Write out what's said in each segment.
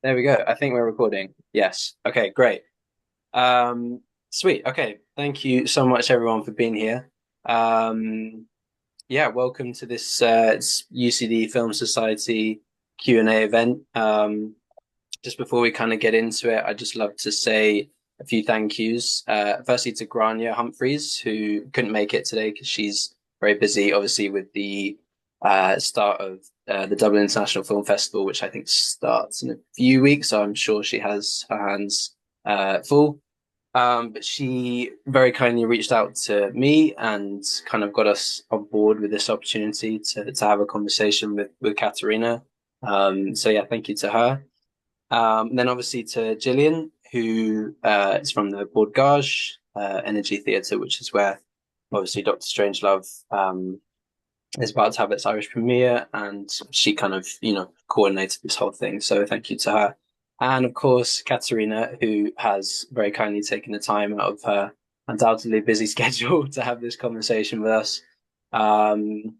There we go. I think we're recording. Yes. Okay, great. Sweet. Okay. Thank you so much, everyone, for being here. Um, yeah, welcome to this it's UCD Film Society Q&A event. Just before we kind of get into it, I'd just love to say a few thank yous. Firstly to Grainne Humphreys, who couldn't make it today because she's very busy, obviously, with the start of the Dublin International Film Festival, which I think starts in a few weeks. So I'm sure she has her hands full. But she very kindly reached out to me and kind of got us on board with this opportunity to have a conversation with Katharina. So yeah, thank you to her. Then obviously to Gillian, who is from the Bord Gais Energy Theatre, which is where obviously Dr. Strangelove is about to have its Irish premiere, and she kind of, coordinated this whole thing. So thank you to her. And of course, Katharina, who has very kindly taken the time out of her undoubtedly busy schedule to have this conversation with us. Um,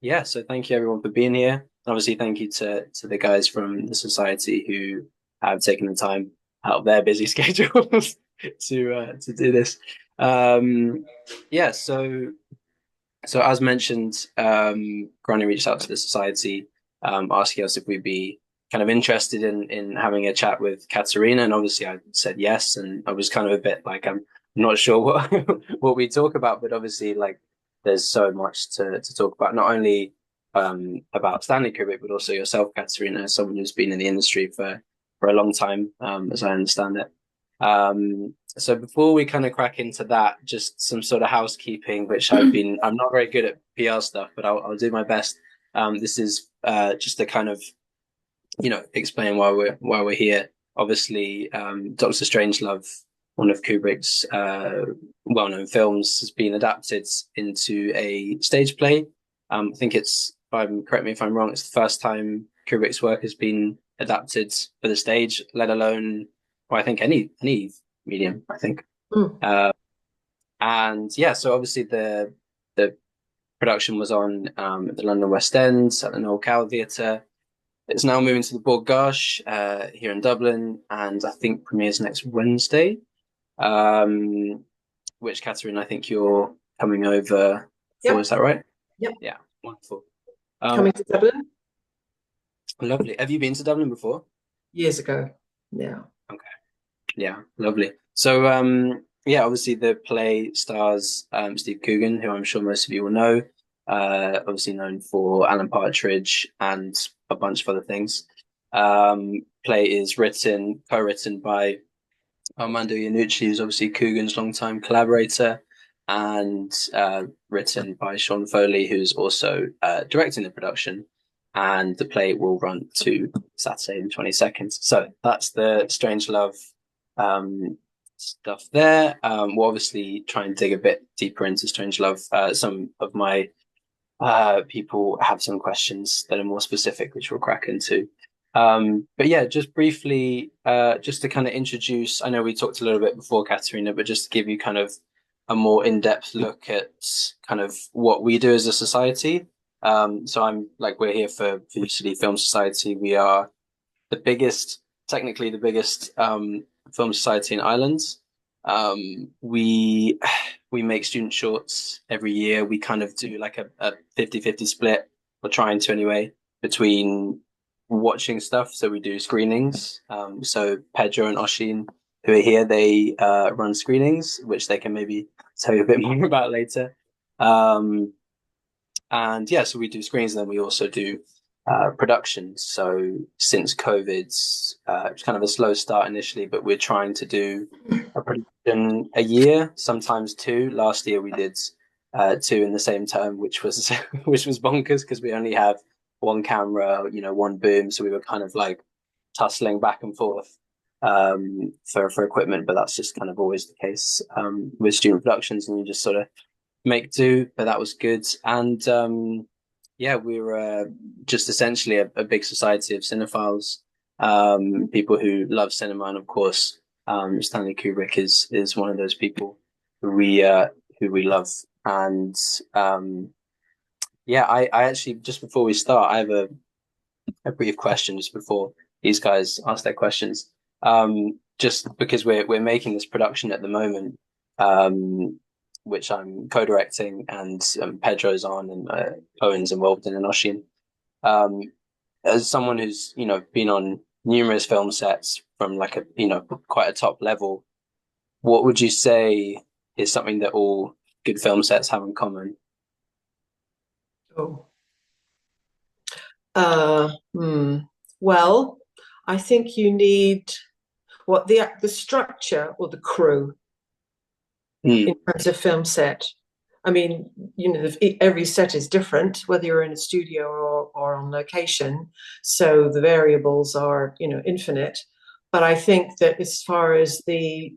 yeah, so thank you everyone for being here. Obviously, thank you to the guys from the society who have taken the time out of their busy schedules to do this. Um, yeah, so as mentioned, Granny reached out to the society, asking us if we'd be kind of interested in having a chat with Katerina, and obviously I said yes, and I was kind of a bit like I'm not sure what what we talk about, but obviously like there's so much to talk about, not only about Stanley Kubrick, but also yourself, Katerina, someone who's been in the industry for a long time, as I understand it. So before we kind of crack into that, just some sort of housekeeping, which I'm not very good at PR stuff, but I'll do my best. This is just to kind of, explain why we're here. Obviously, Doctor Strangelove, one of Kubrick's well-known films, has been adapted into a stage play. I think correct me if I'm wrong, it's the first time Kubrick's work has been adapted for the stage, let alone, well, I think any medium, I think. Mm. And yeah, so obviously the production was on at the London West End at the Noel Cowell Theatre. It's now moving to the Bord Gais here in Dublin, and I think premieres next Wednesday. Um, which Catherine, I think you're coming over for. Yep, Is that right? yep. Yeah, wonderful. Coming to Dublin Lovely. Have you been to Dublin before? years ago. Yeah. Okay. Yeah, lovely. So, yeah, obviously the play stars Steve Coogan, who I'm sure most of you will know, obviously known for Alan Partridge and a bunch of other things. Play is co-written by Armando Iannucci, who's obviously Coogan's longtime collaborator, and written by Sean Foley, who's also directing the production. And the play will run to Saturday the 22nd. So that's the Strangelove stuff there. We'll obviously try and dig a bit deeper into Strangelove. Some of my people have some questions that are more specific, which we'll crack into. But yeah, just briefly, just to kind of introduce, I know we talked a little bit before, Katerina, but just to give you kind of a more in-depth look at kind of what we do as a society. So we're here for UCD Film Society. We are technically the biggest film society in Ireland. We make student shorts every year. We kind of do like a 50-50 split, or trying to anyway, between watching stuff. So we do screenings. So Pedro and Oshin, who are here, they run screenings, which they can maybe tell you a bit more about later. Um, and yeah, so we do screens, and then we also do productions. So since COVID's, it's kind of a slow start initially, but we're trying to do a production a year, sometimes two. Last year we did two in the same term, which was which was bonkers because we only have one camera, one boom. So we were kind of like tussling back and forth for equipment, but that's just kind of always the case with student productions, and you just sort of make do. But that was good, and yeah, we were just essentially a big society of cinephiles, people who love cinema, and of course, Stanley Kubrick is one of those people who we love. And yeah, I actually, just before we start, I have a brief question just before. these guys ask their questions. Just because we're making this production at the moment, which I'm co-directing, and Pedro's on, and Owen's involved in an Ossian. Um, as someone who's been on numerous film sets from like a quite a top level, what would you say is something that all good film sets have in common? Oh. Uh, hmm. Well, I think you need what the structure or the crew in Mm, terms of film set. I mean, every set is different, whether you're in a studio or on location. So the variables are, infinite. But I think that as far as the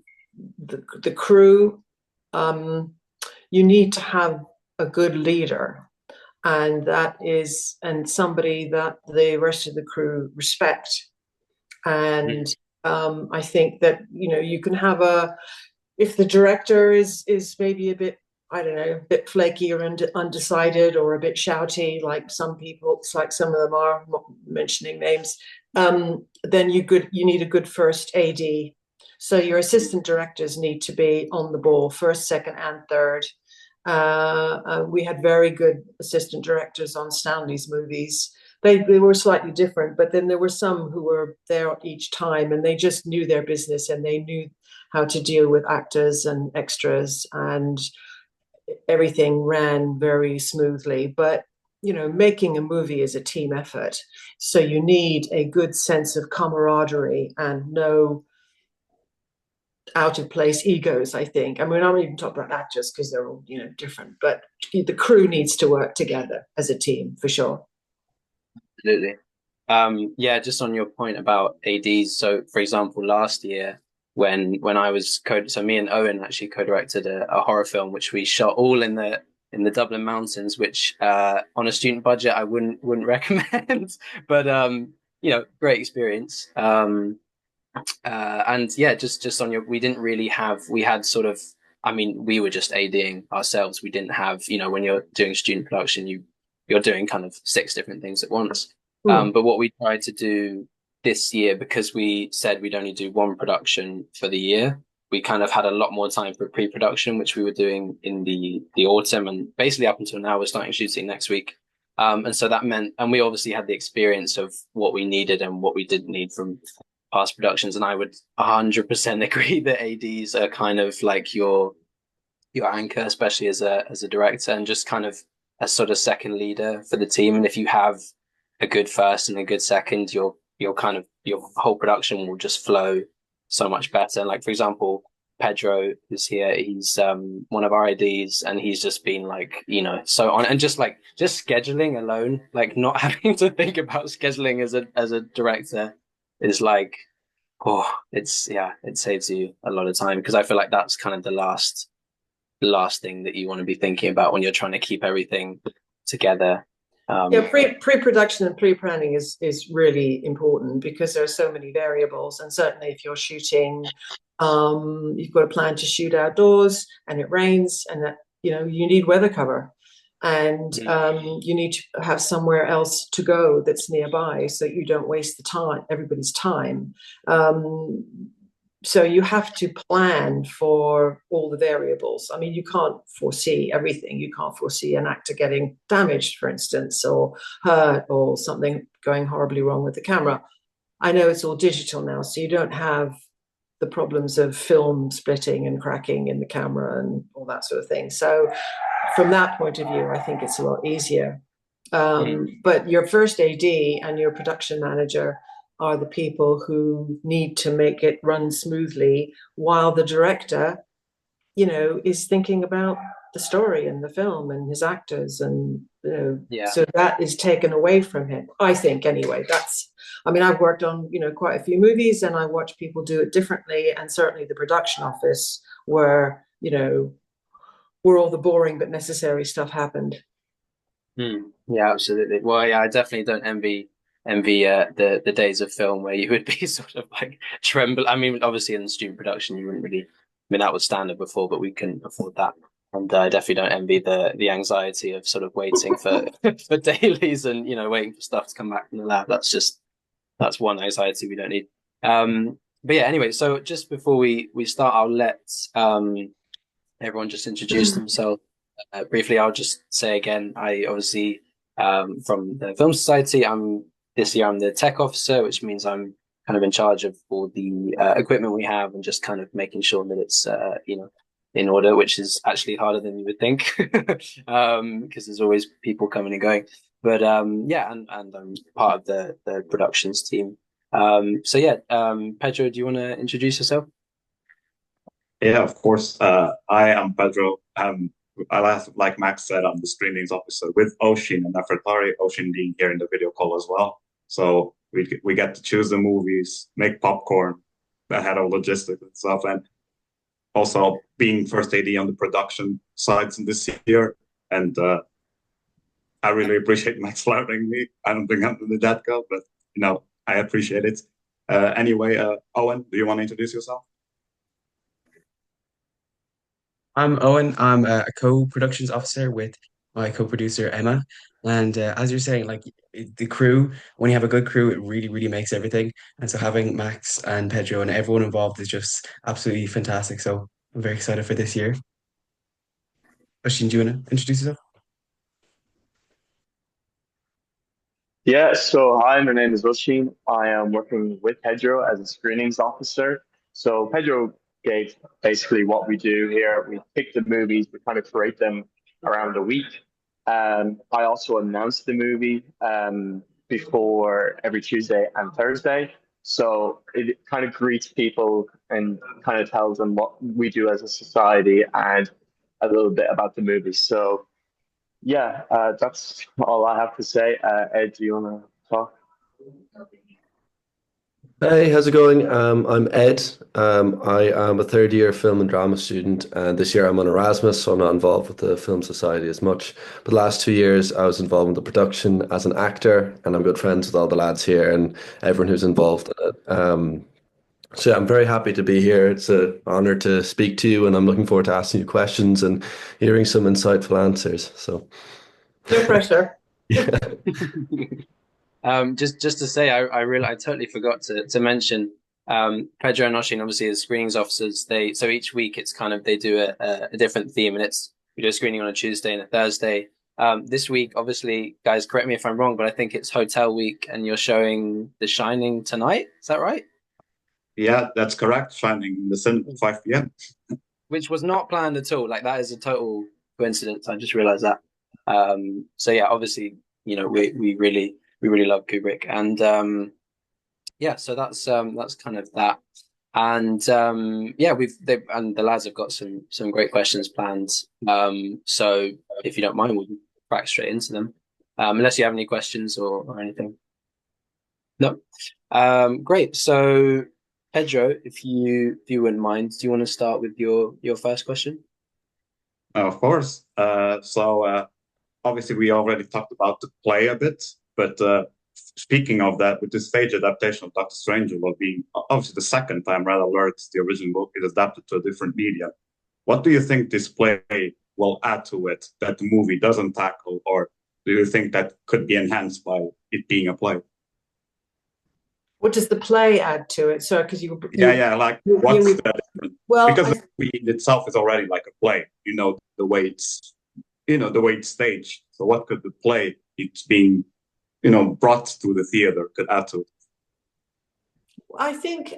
crew, um, you need to have a good leader, and somebody that the rest of the crew respect. And mm, I think that you can have if the director is maybe a bit, I don't know, a bit flaky or undecided or a bit shouty, like some people, it's like some of them are, I'm not mentioning names. Then you need a good first AD. So your assistant directors need to be on the ball, first, second, and third. We had very good assistant directors on Stanley's movies. They were slightly different, but then there were some who were there each time, and they just knew their business, and they knew how to deal with actors and extras, and everything ran very smoothly. But making a movie is a team effort, so you need a good sense of camaraderie and no out of place egos. I think. I mean, I'm not even talking about actors because they're all different, but the crew needs to work together as a team for sure. absolutely. Yeah, just on your point about ADs. So, for example, last year when I was so me and Owen actually co-directed a horror film which we shot all in the Dublin mountains, which on a student budget I wouldn't recommend, but great experience. And yeah, just on your, we didn't really have, we had sort of, I mean, we were just ADing ourselves. We didn't have, when you're doing student production, you're doing kind of six different things at once. Hmm. But what we tried to do this year, because we said we'd only do one production for the year, we kind of had a lot more time for pre-production, which we were doing in the autumn, and basically up until now, we're starting shooting next week. And so that meant, and we obviously had the experience of what we needed and what we didn't need from past productions, and I would 100% agree that ADs are kind of like your anchor, especially as a director, and just kind of a sort of second leader for the team. And if you have a good first and a good second, your kind of your whole production will just flow so much better. And like for example, Pedro is here. He's one of our ADs, and he's just been like so on, and just scheduling alone, like not having to think about scheduling as a director is like, oh, it's yeah, it saves you a lot of time, because I feel like that's kind of the last thing that you want to be thinking about when you're trying to keep everything together. Yeah, pre-production and pre-planning is really important because there are so many variables, and certainly if you're shooting, you've got a plan to shoot outdoors and it rains, and that you need weather cover, and mm, you need to have somewhere else to go that's nearby so you don't waste everybody's time. Um, so you have to plan for all the variables. I mean, you can't foresee everything. You can't foresee an actor getting damaged, for instance, or hurt, or something going horribly wrong with the camera. I know it's all digital now, so you don't have the problems of film splitting and cracking in the camera and all that sort of thing. So from that point of view, I think it's a lot easier. mm, But your first AD and your production manager are the people who need to make it run smoothly, while the director, is thinking about the story and the film and his actors, and yeah. so that is taken away from him. I think anyway. I mean, I've worked on quite a few movies, and I watch people do it differently, and certainly the production office where all the boring but necessary stuff happened. Yeah, absolutely. Well, yeah, I definitely don't envy the days of film where you would be sort of like tremble. I mean, obviously in the student production, you wouldn't really. I mean, that was standard before, but we couldn't afford that. And I definitely don't envy the anxiety of sort of waiting for for dailies, and waiting for stuff to come back from the lab. That's just That's one anxiety we don't need. But yeah, anyway, so just before we start, I'll let everyone just introduce themselves briefly. I'll just say again, I obviously from the Film Society. This year I'm the tech officer, which means I'm kind of in charge of all the equipment we have and just kind of making sure that it's in order, which is actually harder than you would think because there's always people coming and going. But yeah, and I'm part of the productions team. So yeah, Pedro, do you want to introduce yourself? Yeah, of course. I am Pedro. Like Max said, I'm the screenings officer with Oshin and Nefertari, Oshin being here in the video call as well. So we get to choose the movies, make popcorn, ahead of logistics and stuff, and also being first AD on the production sides in this year. And I really appreciate Max allowing me. I don't think I'm the that girl, but I appreciate it. Anyway, Owen, do you want to introduce yourself? I'm Owen. I'm a co-productions officer with my co-producer Emma. And as you're saying, like the crew, when you have a good crew, it really, really makes everything. And so having Max and Pedro and everyone involved is just absolutely fantastic. So I'm very excited for this year. Christian, do you want to introduce yourself? Yeah, so hi, my name is Oshin. I am working with Pedro as a screenings officer. So Pedro gave basically what we do here. We pick the movies, we kind of create them around a week. I also announce the movie before every Tuesday and Thursday. So it kind of greets people and kind of tells them what we do as a society and a little bit about the movie. So yeah, that's all I have to say. Ed, do you want to talk? Hey, how's it going? I'm Ed. I am a third year film and drama student, and this year I'm on Erasmus, so I'm not involved with the Film Society as much. But the last 2 years, I was involved in the production as an actor, and I'm good friends with all the lads here and everyone who's involved in it. So yeah, I'm very happy to be here. It's an honor to speak to you, and I'm looking forward to asking you questions and hearing some insightful answers. So, No pressure. yeah. Just to say, I totally forgot to mention Pedro and Oshin, obviously as screenings officers. So each week it's kind of they do a different theme, and we do a screening on a Tuesday and a Thursday. This week, obviously, guys, correct me if I'm wrong, but I think it's Hotel Week, and you're showing The Shining tonight. Is that right? Yeah, that's correct. Shining in the cinema at 5 p.m. Which was not planned at all. Like that is a total coincidence. I just realized that. So yeah, obviously, we really love Kubrick, and yeah, so that's kind of that. And yeah, and the lads have got some great questions planned. So if you don't mind, we'll crack straight into them. Unless you have any questions or anything. No. Great. So Pedro, if you wouldn't mind, do you want to start with your first question? Of course. So obviously we already talked about the play a bit, but speaking of that, with the stage adaptation of Doctor Strangelove being obviously the second time Red Alert, the original book, is adapted to a different media, what do you think this play will add to it that the movie doesn't tackle, or do you think that could be enhanced by it being a play? What does the play add to it? So, because yeah, like what's the difference? well, Because the movie in itself is already like a play, the way it's staged. So what could the play it's being brought to the theater could add to it? I think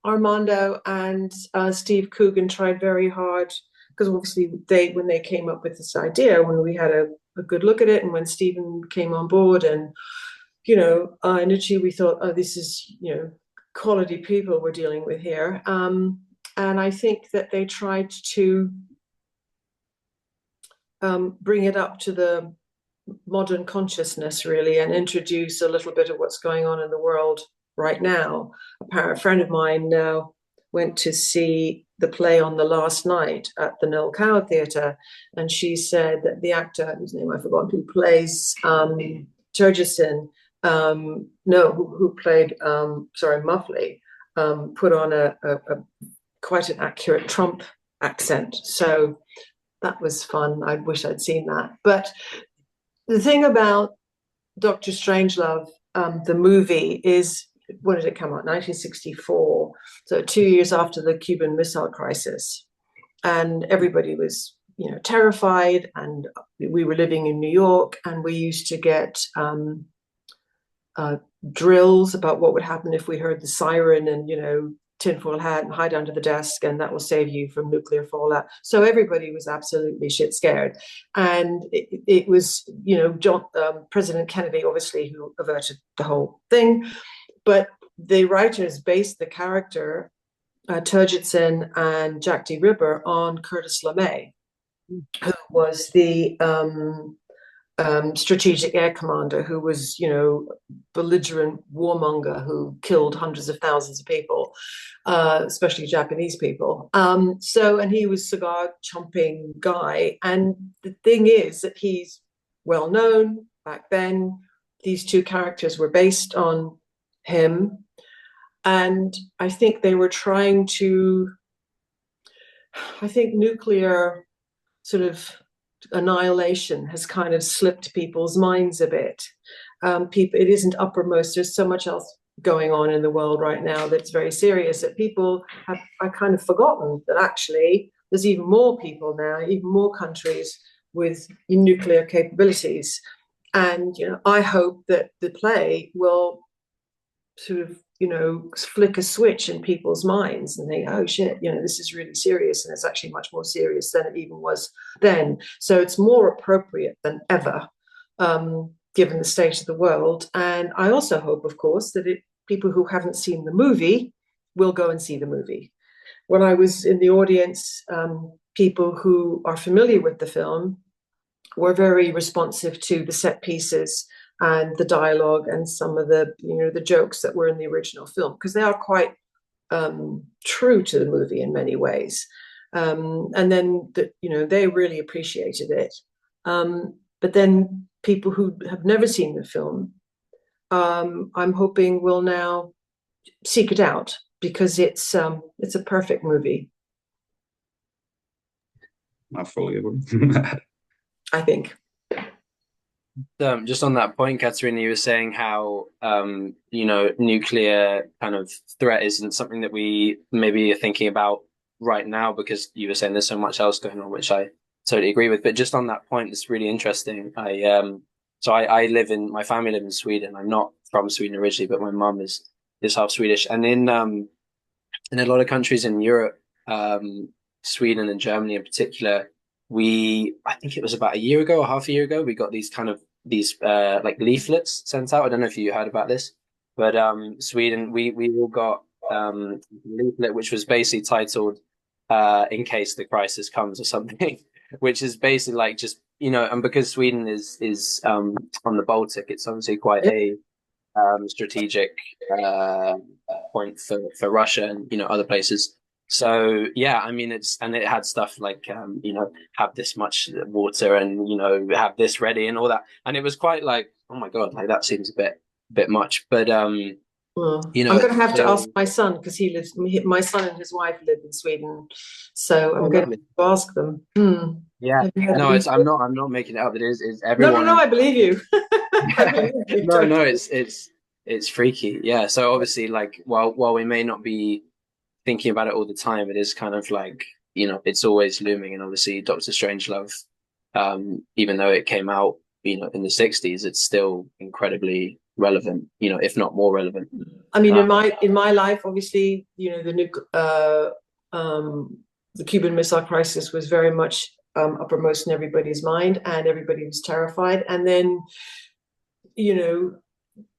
Armando and Steve Coogan tried very hard, because obviously when they came up with this idea, when we had a good look at it, and when Stephen came on board, and initially we thought, oh, this is quality people we're dealing with here, and I think that they tried to bring it up to the modern consciousness, really, and introduce a little bit of what's going on in the world right now. A friend of mine went to see the play on the last night at the Noel Coward Theatre, and she said that the actor, whose name I forgot, who plays Turgison, who played Muffley, put on a quite an accurate Trump accent. So that was fun. I wish I'd seen that. But the thing about Dr. Strangelove the movie is, when did it come out? 1964. So 2 years after the Cuban Missile Crisis. And everybody was, terrified. And we were living in New York, and we used to get drills about what would happen if we heard the siren and, tinfoil hat and hide under the desk, and that will save you from nuclear fallout. So everybody was absolutely shit scared. And it was, President Kennedy, obviously, who averted the whole thing. But the writers based the character, Turgidson and Jack D. Ripper, on Curtis LeMay, who was the strategic air commander, who was, belligerent warmonger who killed hundreds of thousands of people, especially Japanese people. And he was cigar chomping guy. And the thing is that he's well known back then. These two characters were based on him. And I think they were trying to, nuclear sort of annihilation has kind of slipped people's minds a bit. It isn't uppermost. There's so much else going on in the world right now that's very serious that people are kind of forgotten that actually there's even more people now, even more countries with nuclear capabilities. And, I hope that the play will sort of, flick a switch in people's minds and think, oh shit, this is really serious. And it's actually much more serious than it even was then. So it's more appropriate than ever, given the state of the world. And I also hope, of course, that people who haven't seen the movie will go and see the movie. When I was in the audience, people who are familiar with the film were very responsive to the set pieces and the dialogue and some of the, the jokes that were in the original film, because they are quite true to the movie in many ways. And then, they really appreciated it. But then people who have never seen the film, I'm hoping will now seek it out, because it's a perfect movie. I fully agree. I think. Just on that point, Katharina, you were saying how nuclear kind of threat isn't something that we maybe are thinking about right now, because you were saying there's so much else going on, which I totally agree with. But just on that point, it's really interesting. I live in, my family live in Sweden. I'm not from Sweden originally, but my mum is half Swedish. And in a lot of countries in Europe, Sweden and Germany in particular, I think it was about a year ago or half a year ago, we got these like leaflets sent out. I don't know if you heard about this, but Sweden, we all got a leaflet which was basically titled "In case the crisis comes" or something, which is basically like just and because Sweden is on the Baltic, it's obviously quite a strategic point for Russia and other places. So yeah, I mean it had stuff like have this much water and have this ready and all that, and it was quite like, oh my god, like that seems a bit much. But I'm going to have to ask my son, because my son and his wife live in Sweden, so I'm going to ask them. Yeah, no, I'm not making it up. It is everyone. No, I believe you. No, it's freaky. Yeah, so obviously, like while we may not be thinking about it all the time, it is kind of like it's always looming. And obviously Dr. Strangelove, even though it came out in the 60s, it's still incredibly relevant, if not more relevant. I mean, in my life, obviously, the Cuban Missile Crisis was very much uppermost in everybody's mind, and everybody was terrified. And then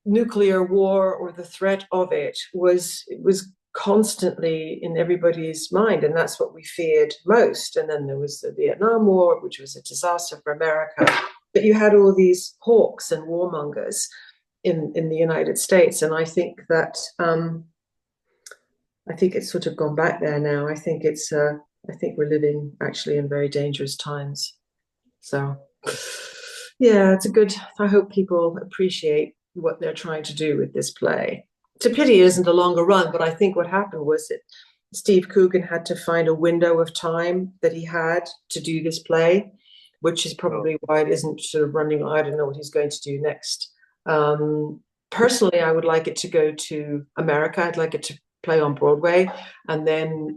nuclear war, or the threat of it, was constantly in everybody's mind, and that's what we feared most. And then there was the Vietnam War, which was a disaster for America, but you had all these hawks and warmongers in the United States, and I think that it's sort of gone back there now. I think we're living actually in very dangerous times. So yeah, I hope people appreciate what they're trying to do with this play. It's a pity it isn't a longer run, but I think what happened was that Steve Coogan had to find a window of time that he had to do this play, which is probably why it isn't sort of running. I don't know what he's going to do next. personally, I would like it to go to America. I'd like it to play on Broadway, and then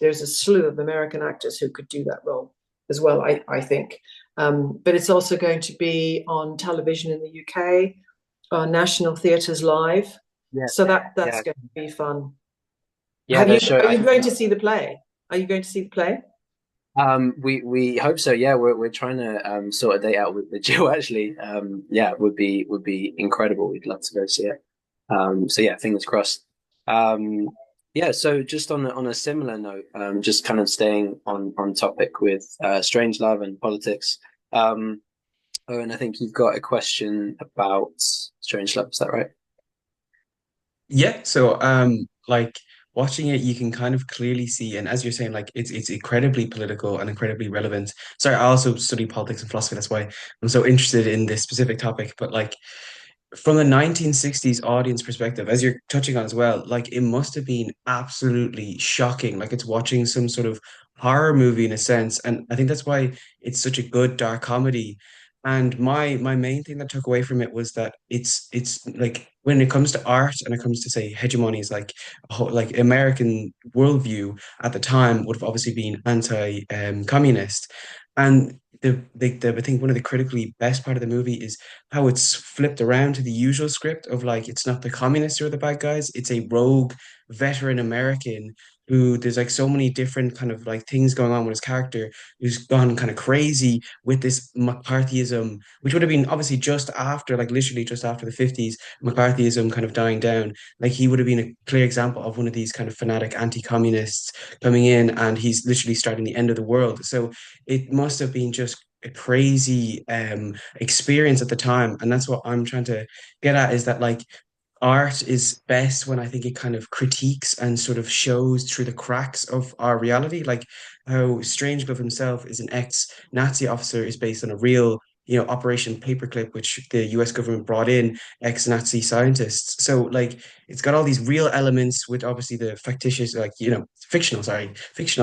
there's a slew of American actors who could do that role as well. I think, but it's also going to be on television in the UK, on National Theatres Live. Yeah, So that's yeah, going to be fun. yeah. They're Are you showing. going to see the play? Are you going to see the play? We hope so. Yeah, we're trying to sort a date out with Jill. Actually, yeah, would be incredible. We'd love to go see it. So yeah, fingers crossed. Um, yeah. So just on a similar note, just kind of staying on topic with Strangelove and politics. Oh, and I think you've got a question about Strangelove. Is that right? Yeah, so like watching it, you can kind of clearly see, and as you're saying, like it's incredibly political and incredibly relevant. Sorry, I also study politics and philosophy, that's why I'm so interested in this specific topic. But like from the 1960s audience perspective, as you're touching on as well, like it must have been absolutely shocking. Like it's watching some sort of horror movie in a sense. And I think that's why it's such a good dark comedy. And my main thing that took away from it was that it's like when it comes to art and it comes to say hegemonies, like like American worldview at the time would have obviously been anti communist. And I think one of the critically best part of the movie is how it's flipped around to the usual script of like it's not the communists who are the bad guys, it's a rogue veteran American who there's like so many different kind of like things going on with his character who's gone kind of crazy with this McCarthyism, which would have been obviously just after, like literally just after the 50s, McCarthyism kind of dying down. Like he would have been a clear example of one of these kind of fanatic anti-communists coming in, and he's literally starting the end of the world. So it must have been just a crazy experience at the time. And that's what I'm trying to get at, is that like art is best when I think it kind of critiques and sort of shows through the cracks of our reality. Like how Strangelove himself is an ex-Nazi officer, is based on a real, Operation Paperclip, which the US government brought in ex-Nazi scientists. So like it's got all these real elements with obviously the fictitious, like, fictional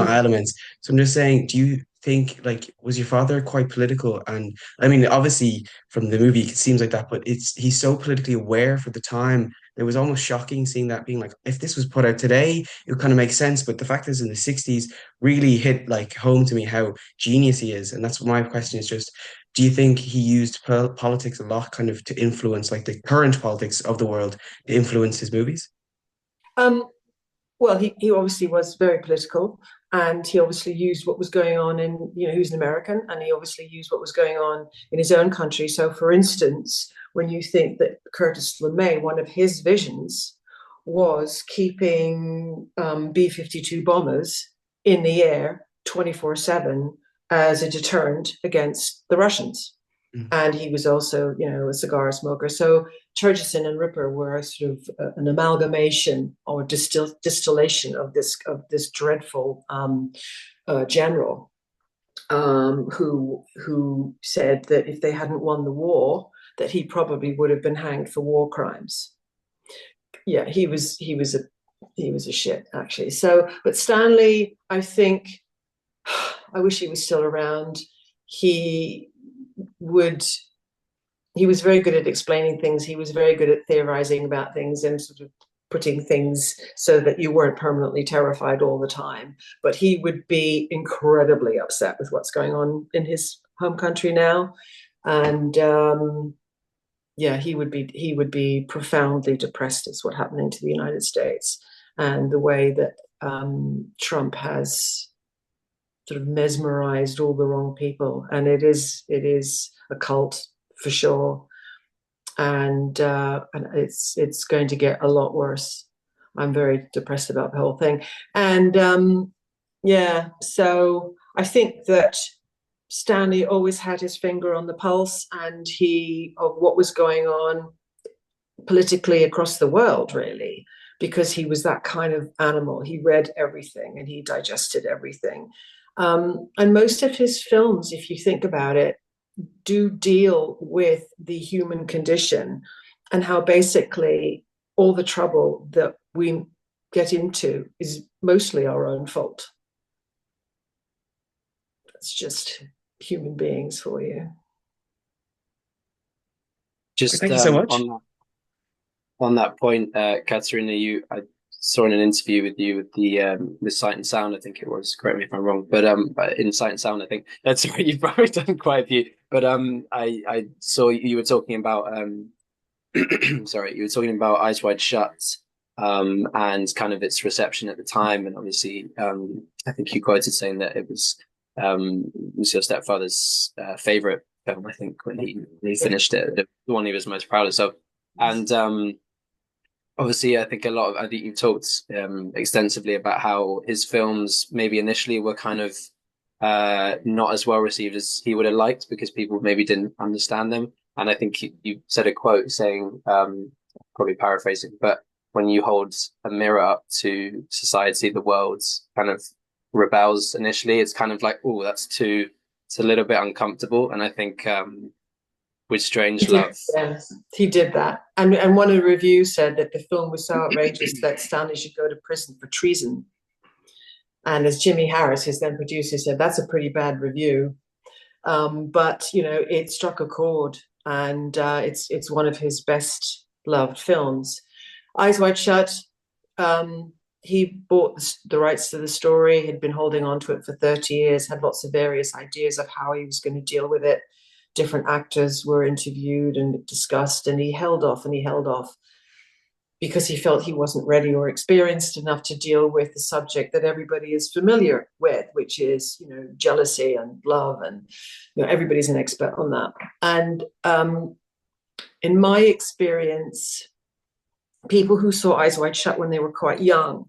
elements. So I'm just saying, do you think, like, was your father quite political? And I mean, obviously from the movie it seems like that, but he's so politically aware for the time. It was almost shocking seeing that, being like, if this was put out today it would kind of make sense, but the fact is in the 60s really hit like home to me how genius he is. And that's what my question is, just do you think he used politics a lot kind of to influence like the current politics of the world, to influence his movies? Um, well, he obviously was very political, and he obviously used what was going on in, he was an American, and he obviously used what was going on in his own country. So, for instance, when you think that Curtis LeMay, one of his visions was keeping B-52 bombers in the air 24/7 as a deterrent against the Russians. Mm. And he was also, a cigar smoker. So Turgison and Ripper were sort of an amalgamation or distillation of this dreadful general, who said that if they hadn't won the war, that he probably would have been hanged for war crimes. Yeah, he was a shit, actually. So, but Stanley, I think, I wish he was still around. He would he was very good at explaining things. He was very good at theorizing about things and sort of putting things so that you weren't permanently terrified all the time. But he would be incredibly upset with what's going on in his home country now. And yeah, he would be profoundly depressed at what's happening to the United States and the way that Trump has sort of mesmerized all the wrong people. And it is a cult for sure. And it's going to get a lot worse. I'm very depressed about the whole thing. And yeah, so I think that Stanley always had his finger on the pulse, and of what was going on politically across the world, really, because he was that kind of animal. He read everything and he digested everything. And most of his films, if you think about it, do deal with the human condition and how basically all the trouble that we get into is mostly our own fault. It's just human beings for you. Just Thank you so much. on that. On that point, Katharina, I saw in an interview with you with the with Sight and Sound, I think it was. Correct me if I'm wrong, but in Sight and Sound, I think that's right. You've probably done quite a few, but I saw you were talking about sorry, you were talking about Eyes Wide Shut, and kind of its reception at the time, and obviously, I think you quoted saying that it was your stepfather's favorite film. I think when he finished it, the one he was most proud of. So, and obviously, I think you talked extensively about how his films maybe initially were kind of not as well received as he would have liked because people maybe didn't understand them. And I think you said a quote saying, probably paraphrasing, but when you hold a mirror up to society, the world kind of rebels initially. It's kind of like, oh, it's a little bit uncomfortable. And I think with Strangelove, Yes, he did that. And one of the reviews said that the film was so outrageous that Stanley should go to prison for treason. And as Jimmy Harris, his then producer, said, that's a pretty bad review. But it struck a chord, and it's one of his best loved films. Eyes Wide Shut. He bought the rights to the story. Had been holding on to it for 30 years. Had lots of various ideas of how he was going to deal with it. Different actors were interviewed and discussed, and he held off because he felt he wasn't ready or experienced enough to deal with the subject that everybody is familiar with, which is, jealousy and love, and everybody's an expert on that. And in my experience, people who saw Eyes Wide Shut when they were quite young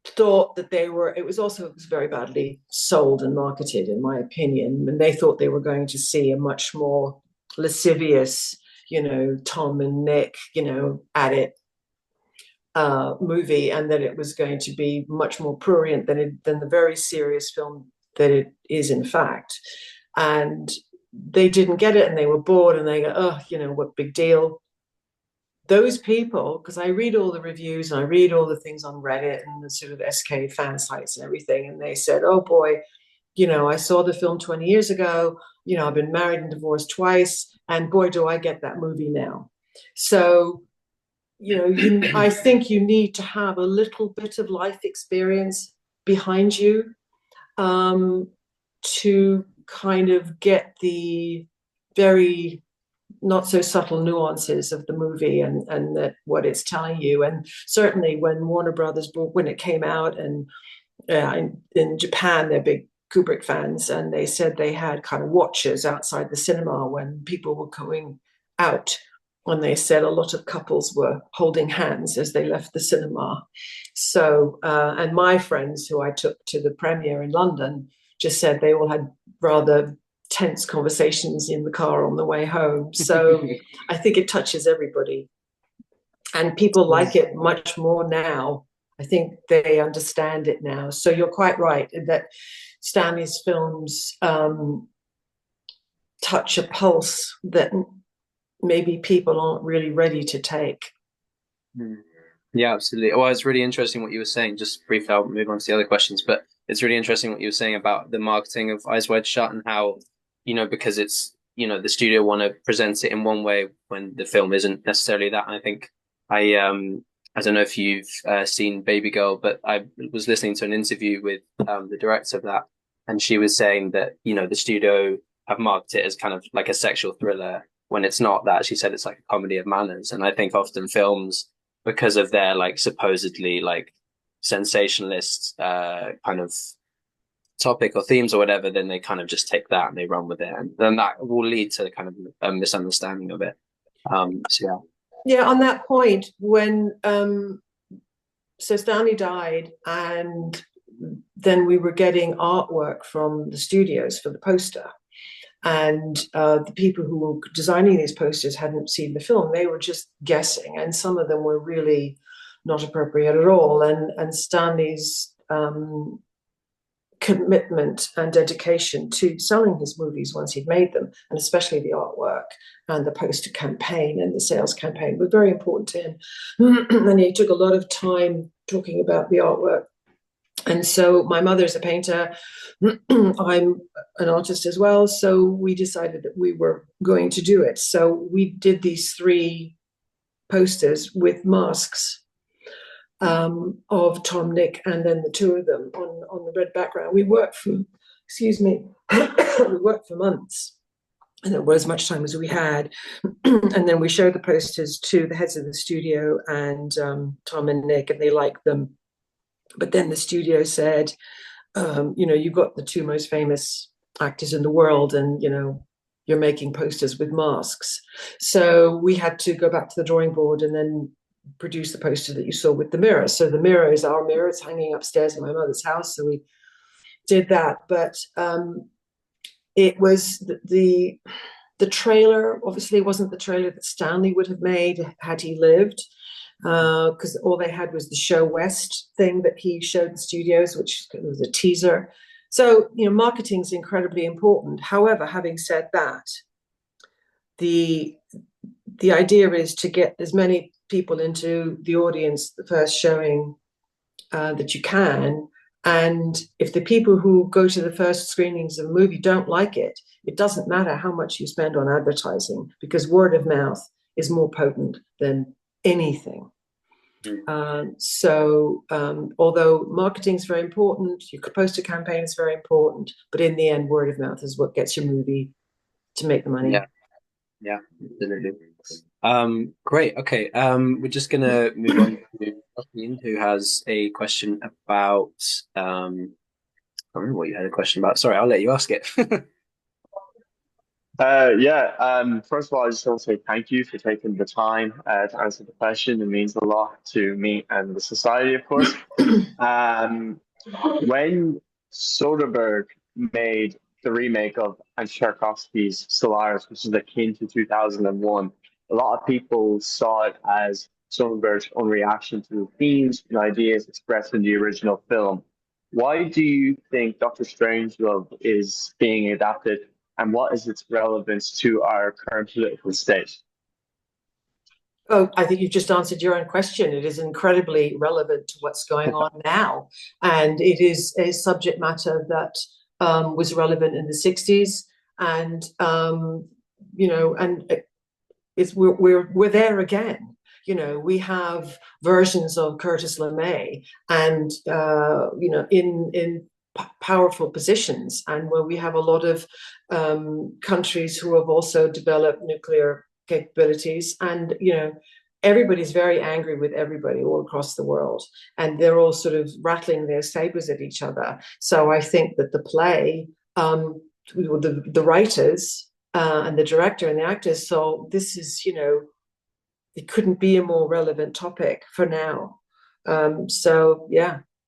thought that it was very badly sold and marketed, in my opinion, and they thought they were going to see a much more lascivious, Tom and Nick, at it movie, and that it was going to be much more prurient than the very serious film that it is, in fact. And they didn't get it, and they were bored, and they go, oh, what big deal. Those people, because I read all the reviews and I read all the things on Reddit and the sort of SK fan sites and everything, and they said, oh boy, I saw the film 20 years ago, I've been married and divorced twice, and boy, do I get that movie now. So, I think you need to have a little bit of life experience behind you to kind of get the very not so subtle nuances of the movie and that what it's telling you. And certainly when Warner Brothers, when it came out, and in Japan, they're big Kubrick fans, and they said they had kind of watchers outside the cinema when people were going out. And they said a lot of couples were holding hands as they left the cinema. So, and my friends who I took to the premiere in London just said they all had rather tense conversations in the car on the way home. So I think it touches everybody, and people like it much more now. I think they understand it now. So you're quite right that Stanley's films touch a pulse that maybe people aren't really ready to take. Yeah, absolutely. Well, it's really interesting what you were saying. Just briefly, I'll move on to the other questions, but it's really interesting what you were saying about the marketing of Eyes Wide Shut and how, because it's, the studio want to present it in one way when the film isn't necessarily that. And I think I don't know if you've seen Baby Girl, but I was listening to an interview with the director of that, and she was saying that, the studio have marketed it as kind of like a sexual thriller when it's not that. She said it's like a comedy of manners. And I think often films, because of their like supposedly like sensationalist kind of topic or themes or whatever, then they kind of just take that and they run with it, and then that will lead to kind of a misunderstanding of it. Yeah, on that point, when so Stanley died, and then we were getting artwork from the studios for the poster, and the people who were designing these posters hadn't seen the film. They were just guessing, and some of them were really not appropriate at all. And Stanley's commitment and dedication to selling his movies once he'd made them, and especially the artwork and the poster campaign and the sales campaign, were very important to him. And he took a lot of time talking about the artwork And so my mother's a painter. I'm an artist as well. So we decided that we were going to do it. So we did these 3 posters with masks of Tom, Nick, and then the 2 of them on the red background. We worked for, excuse me, we worked for months. And it was as much time as we had. And then we showed the posters to the heads of the studio and Tom and Nick, and they liked them. But then the studio said, you've got the 2 most famous actors in the world, and, you're making posters with masks. So we had to go back to the drawing board and then produce the poster that you saw with the mirror. So the mirror is our mirror. It's hanging upstairs in my mother's house. So we did that. But it was the trailer, obviously wasn't the trailer that Stanley would have made had he lived, because all they had was the Show West thing that he showed the studios, which was a teaser. So, marketing is incredibly important. However, having said that, the idea is to get as many people into the audience, the first showing, that you can. And if the people who go to the first screenings of a movie don't like it, it doesn't matter how much you spend on advertising, because word of mouth is more potent than anything. Although marketing is very important, your poster campaign is very important, but in the end, word of mouth is what gets your movie to make the money. Yeah, absolutely. Great. Okay. We're just gonna move on to Joaquin, who has a question about. I don't remember what you had a question about. Sorry, I'll let you ask it. First of all, I just want to say thank you for taking the time to answer the question. It means a lot to me and the society, of course. When Soderbergh made the remake of and Tarkovsky's Solaris, which is akin to 2001, a lot of people saw it as Soderbergh's own reaction to the themes and ideas expressed in the original film. Why do you think Doctor Strangelove is being adapted, and what is its relevance to our current political state? Oh, I think you've just answered your own question. It is incredibly relevant to what's going on now. And it is a subject matter that was relevant in the 60s. And, we're there again. We have versions of Curtis LeMay and, in powerful positions, and where we have a lot of countries who have also developed nuclear capabilities, and everybody's very angry with everybody all across the world, and they're all sort of rattling their sabers at each other. So I think that the play, the writers and the director and the actors, so this is it couldn't be a more relevant topic for now.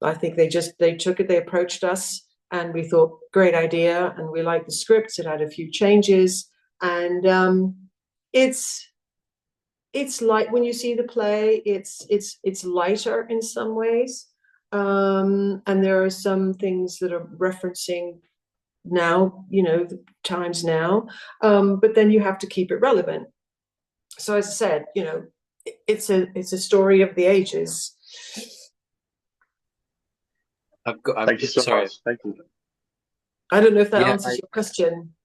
I think they took it, they approached us, and we thought, great idea, and we liked the scripts. It had a few changes, and it's like when you see the play, it's lighter in some ways, and there are some things that are referencing now, the times now, but then you have to keep it relevant. So as I said, it's a story of the ages. Thank you so much. Thank you. I don't know if that answers your question.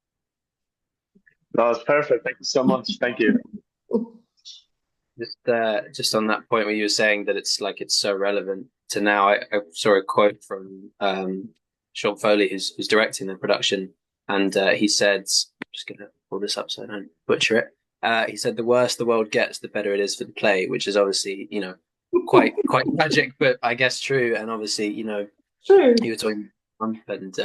No, it's perfect. Thank you so much. Thank you. Just on that point where you were saying that it's so relevant to now, I saw a quote from Sean Foley, who's directing the production, and he said, I'm just going to pull this up so I don't butcher it. He said, "The worse the world gets, the better it is for the play," which is obviously, quite tragic, but I guess true. And obviously, true. You were talking Trump, and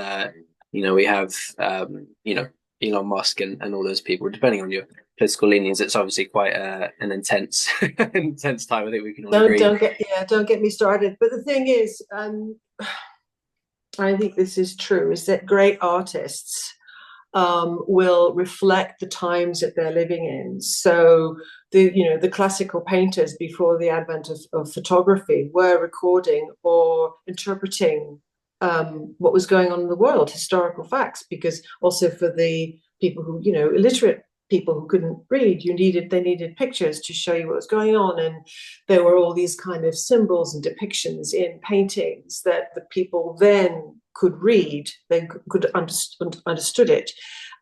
we have Elon Musk and all those people. Depending on your political leanings, it's obviously quite an intense time. I think we can all agree. Don't get me started. But the thing is, I think this is true, is that great artists will reflect the times that they're living in. So the classical painters before the advent of photography were recording or interpreting what was going on in the world, historical facts, because also for the people who, illiterate people who couldn't read, they needed pictures to show you what was going on, and there were all these kind of symbols and depictions in paintings that the people then could read. They could understood it.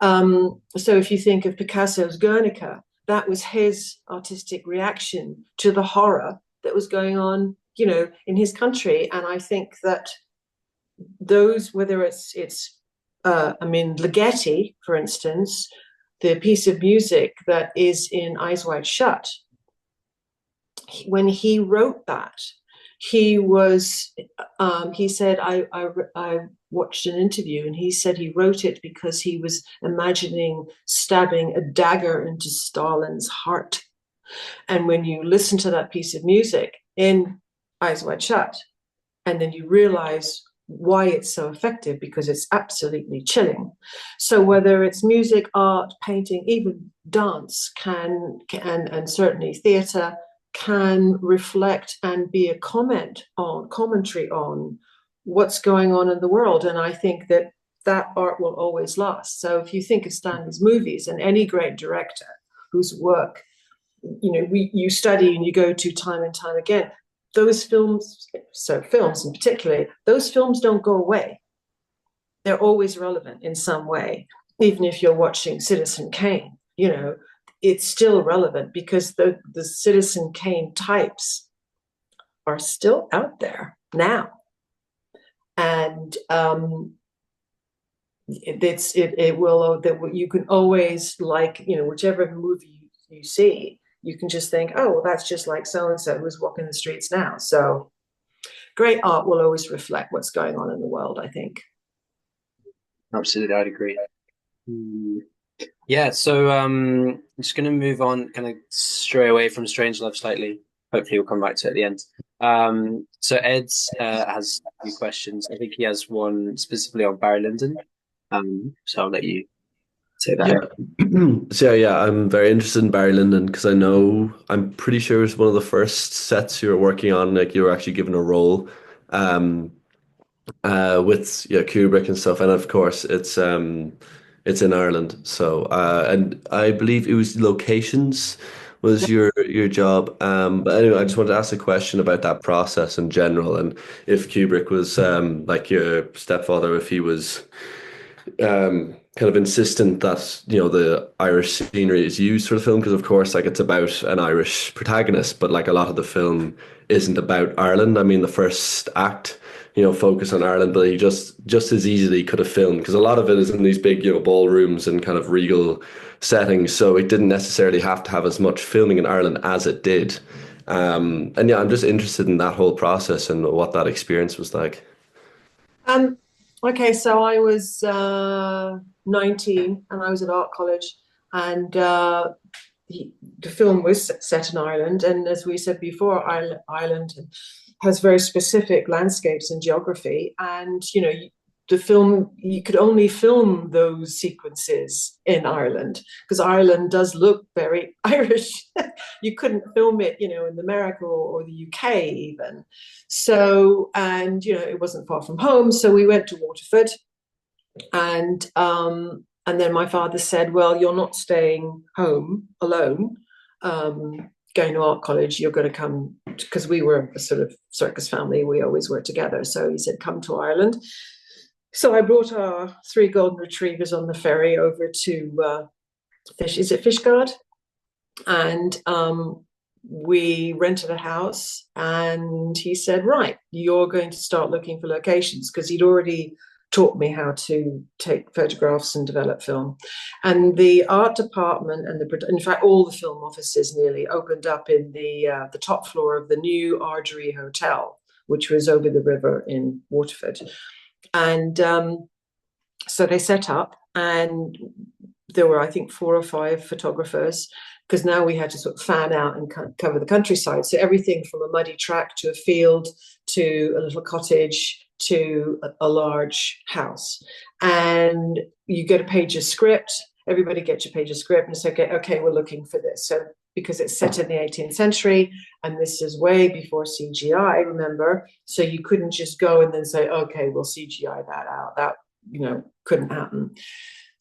So if you think of Picasso's Guernica, that was his artistic reaction to the horror that was going on, in his country. And I think that those, whether it's Ligeti, for instance, the piece of music that is in Eyes Wide Shut, when he wrote that, he said, I watched an interview, and he said he wrote it because he was imagining stabbing a dagger into Stalin's heart. And when you listen to that piece of music in Eyes Wide Shut, and then you realize why it's so effective, because it's absolutely chilling. So whether it's music, art, painting, even dance and certainly theatre can reflect and be a commentary on what's going on in the world. And I think that art will always last. So if you think of Stanley's movies, and any great director whose work, you study and you go to time and time again, those films, so films in particular, those films don't go away. They're always relevant in some way. Even if you're watching Citizen Kane, it's still relevant, because the Citizen Kane types are still out there now. And you can always, whichever movie you see, you can just think, oh, well, that's just like so-and-so who's walking the streets now. So great art will always reflect what's going on in the world, I think. Absolutely, I'd agree. Yeah, so I'm just going to move on, kind of stray away from Strangelove slightly. Hopefully we'll come back to it at the end. So Ed has a few questions. I think he has one specifically on Barry Lyndon. So I'll let you say that. Yeah. So yeah, I'm very interested in Barry Lyndon, because I'm pretty sure it was one of the first sets you were working on, like you were actually given a role with Kubrick and stuff. And of course it's in Ireland. So and I believe it was locations was your job. But anyway, I just wanted to ask a question about that process in general, and if Kubrick was like your stepfather, if he was kind of insistent that the Irish scenery is used for the film, because of course like it's about an Irish protagonist, but like a lot of the film isn't about Ireland. I mean, the first act focus on Ireland, but he just as easily could have filmed, because a lot of it is in these big ballrooms and kind of regal settings, so it didn't necessarily have to have as much filming in Ireland as it did. And yeah, I'm just interested in that whole process and what that experience was like. Okay, so I was 19 and I was at art college, and the film was set in Ireland. And as we said before, Ireland has very specific landscapes and geography. And, the film, you could only film those sequences in Ireland, because Ireland does look very Irish. You couldn't film it, in America or the UK even. So, and, it wasn't far from home. So we went to Waterford, and then my father said, well, you're not staying home alone, going to art college, you're going to come, because we were a sort of circus family. We always were together. So he said, come to Ireland. So I brought our 3 golden retrievers on the ferry over to Fishguard, and we rented a house. And he said, right, you're going to start looking for locations, because he'd already taught me how to take photographs and develop film. And the art department and in fact, all the film offices nearly opened up in the top floor of the new Argery Hotel, which was over the river in Waterford. And so they set up, and there were, I think, 4 or 5 photographers, because now we had to sort of fan out and cover the countryside. So everything from a muddy track to a field to a little cottage to a large house. And you get a page of script. Everybody gets your page of script and say, okay, we're looking for this. So because it's set in the 18th century, and this is way before CGI, remember? So you couldn't just go and then say, okay, we'll CGI that out. That, couldn't happen.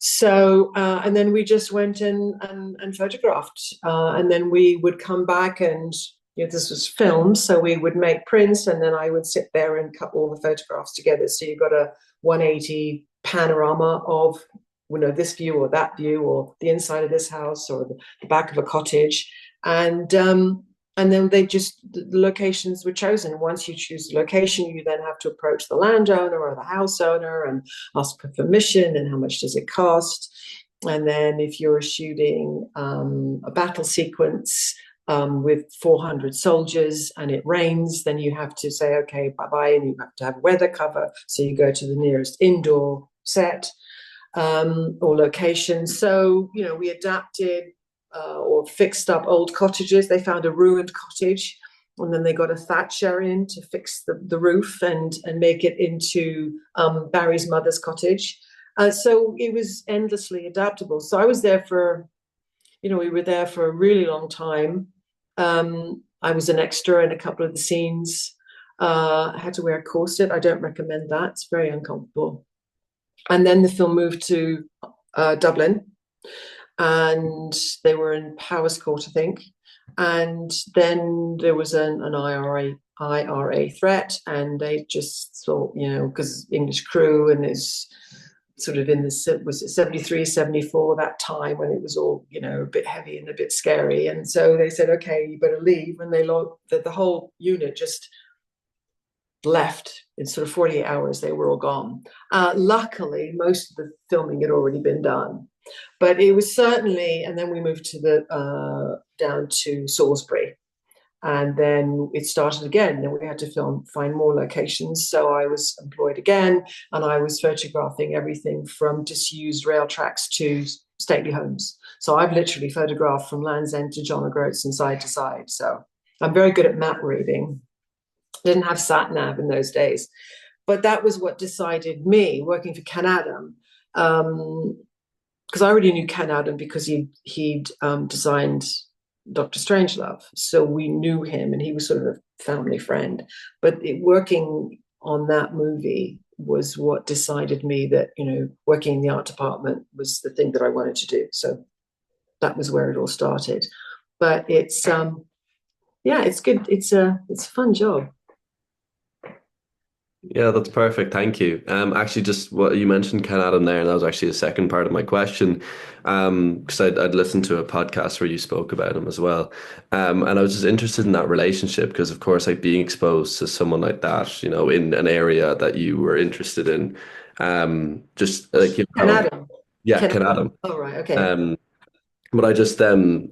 So, and then we just went in and photographed. And then we would come back and, this was film. So we would make prints and then I would sit there and cut all the photographs together. So you got a 180 panorama of, this view or that view or the inside of this house or the back of a cottage. And then the locations were chosen. Once you choose the location, you then have to approach the landowner or the house owner and ask for permission and how much does it cost. And then if you're shooting a battle sequence with 400 soldiers and it rains, then you have to say, okay, bye-bye, and you have to have weather cover. So you go to the nearest indoor set or location. So, we adapted or fixed up old cottages. They found a ruined cottage and then they got a thatcher in to fix the roof and make it into Barry's mother's cottage. So it was endlessly adaptable. So I was there we were there for a really long time. I was an extra in a couple of the scenes. I had to wear a corset. I don't recommend that. It's very uncomfortable. And then the film moved to Dublin. And they were in Powers Court, I think. And then there was an IRA threat, and they just thought, because English crew and there's sort of was it 73, 74, that time when it was all, a bit heavy and a bit scary. And so they said, okay, you better leave. And the whole unit just left in sort of 48 hours. They were all gone. Luckily, most of the filming had already been done. But it was certainly, and then we moved to down to Salisbury, and then it started again. Then we had to find more locations. So I was employed again, and I was photographing everything from disused rail tracks to stately homes. So I've literally photographed from Land's End to John O'Groats and side to side. So I'm very good at map reading. Didn't have sat nav in those days, but that was what decided me working for Ken Adam. Because I already knew Ken Adam because he'd designed Dr. Strangelove. So we knew him and he was sort of a family friend. But working on that movie was what decided me that, working in the art department was the thing that I wanted to do. So that was where it all started. But it's, it's good. It's a fun job. Yeah, that's perfect. Thank you. Actually, just what you mentioned, Ken Adam there, and that was actually the second part of my question. Because I'd listened to a podcast where you spoke about him as well. And I was just interested in that relationship because, of course, like being exposed to someone like that, in an area that you were interested in. Just like Ken Adam. Yeah, Ken Adam. Oh, right. Okay. But I was just going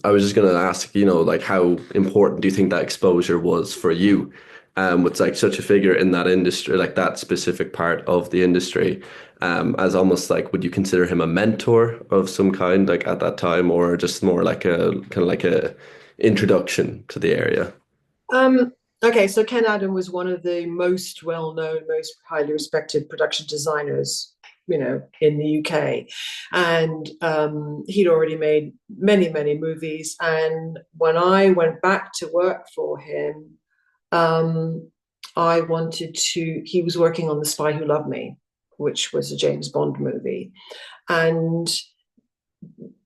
to ask, like how important do you think that exposure was for you? With like such a figure in that industry, like that specific part of the industry, as almost like, would you consider him a mentor of some kind, like at that time, or just more like a kind of like a introduction to the area? Okay, so Ken Adam was one of the most well-known, most highly respected production designers, in the UK, and he'd already made many, many movies. And when I went back to work for him, he was working on The Spy Who Loved Me, which was a James Bond movie. And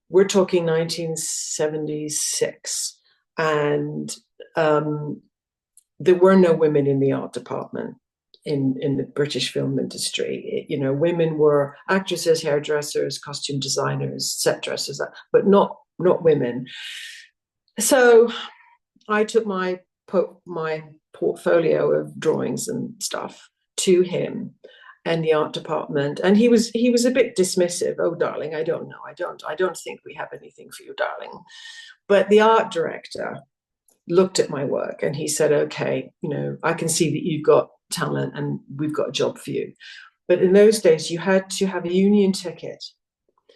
we're talking 1976. And there were no women in the art department in the British film industry. Women were actresses, hairdressers, costume designers, set dressers, but not women. So I took my portfolio of drawings and stuff to him and the art department, and he was a bit dismissive. Oh, darling, I don't know. I don't think we have anything for you, darling. But the art director looked at my work and he said, okay, I can see that you've got talent and we've got a job for you. But in those days, you had to have a union ticket.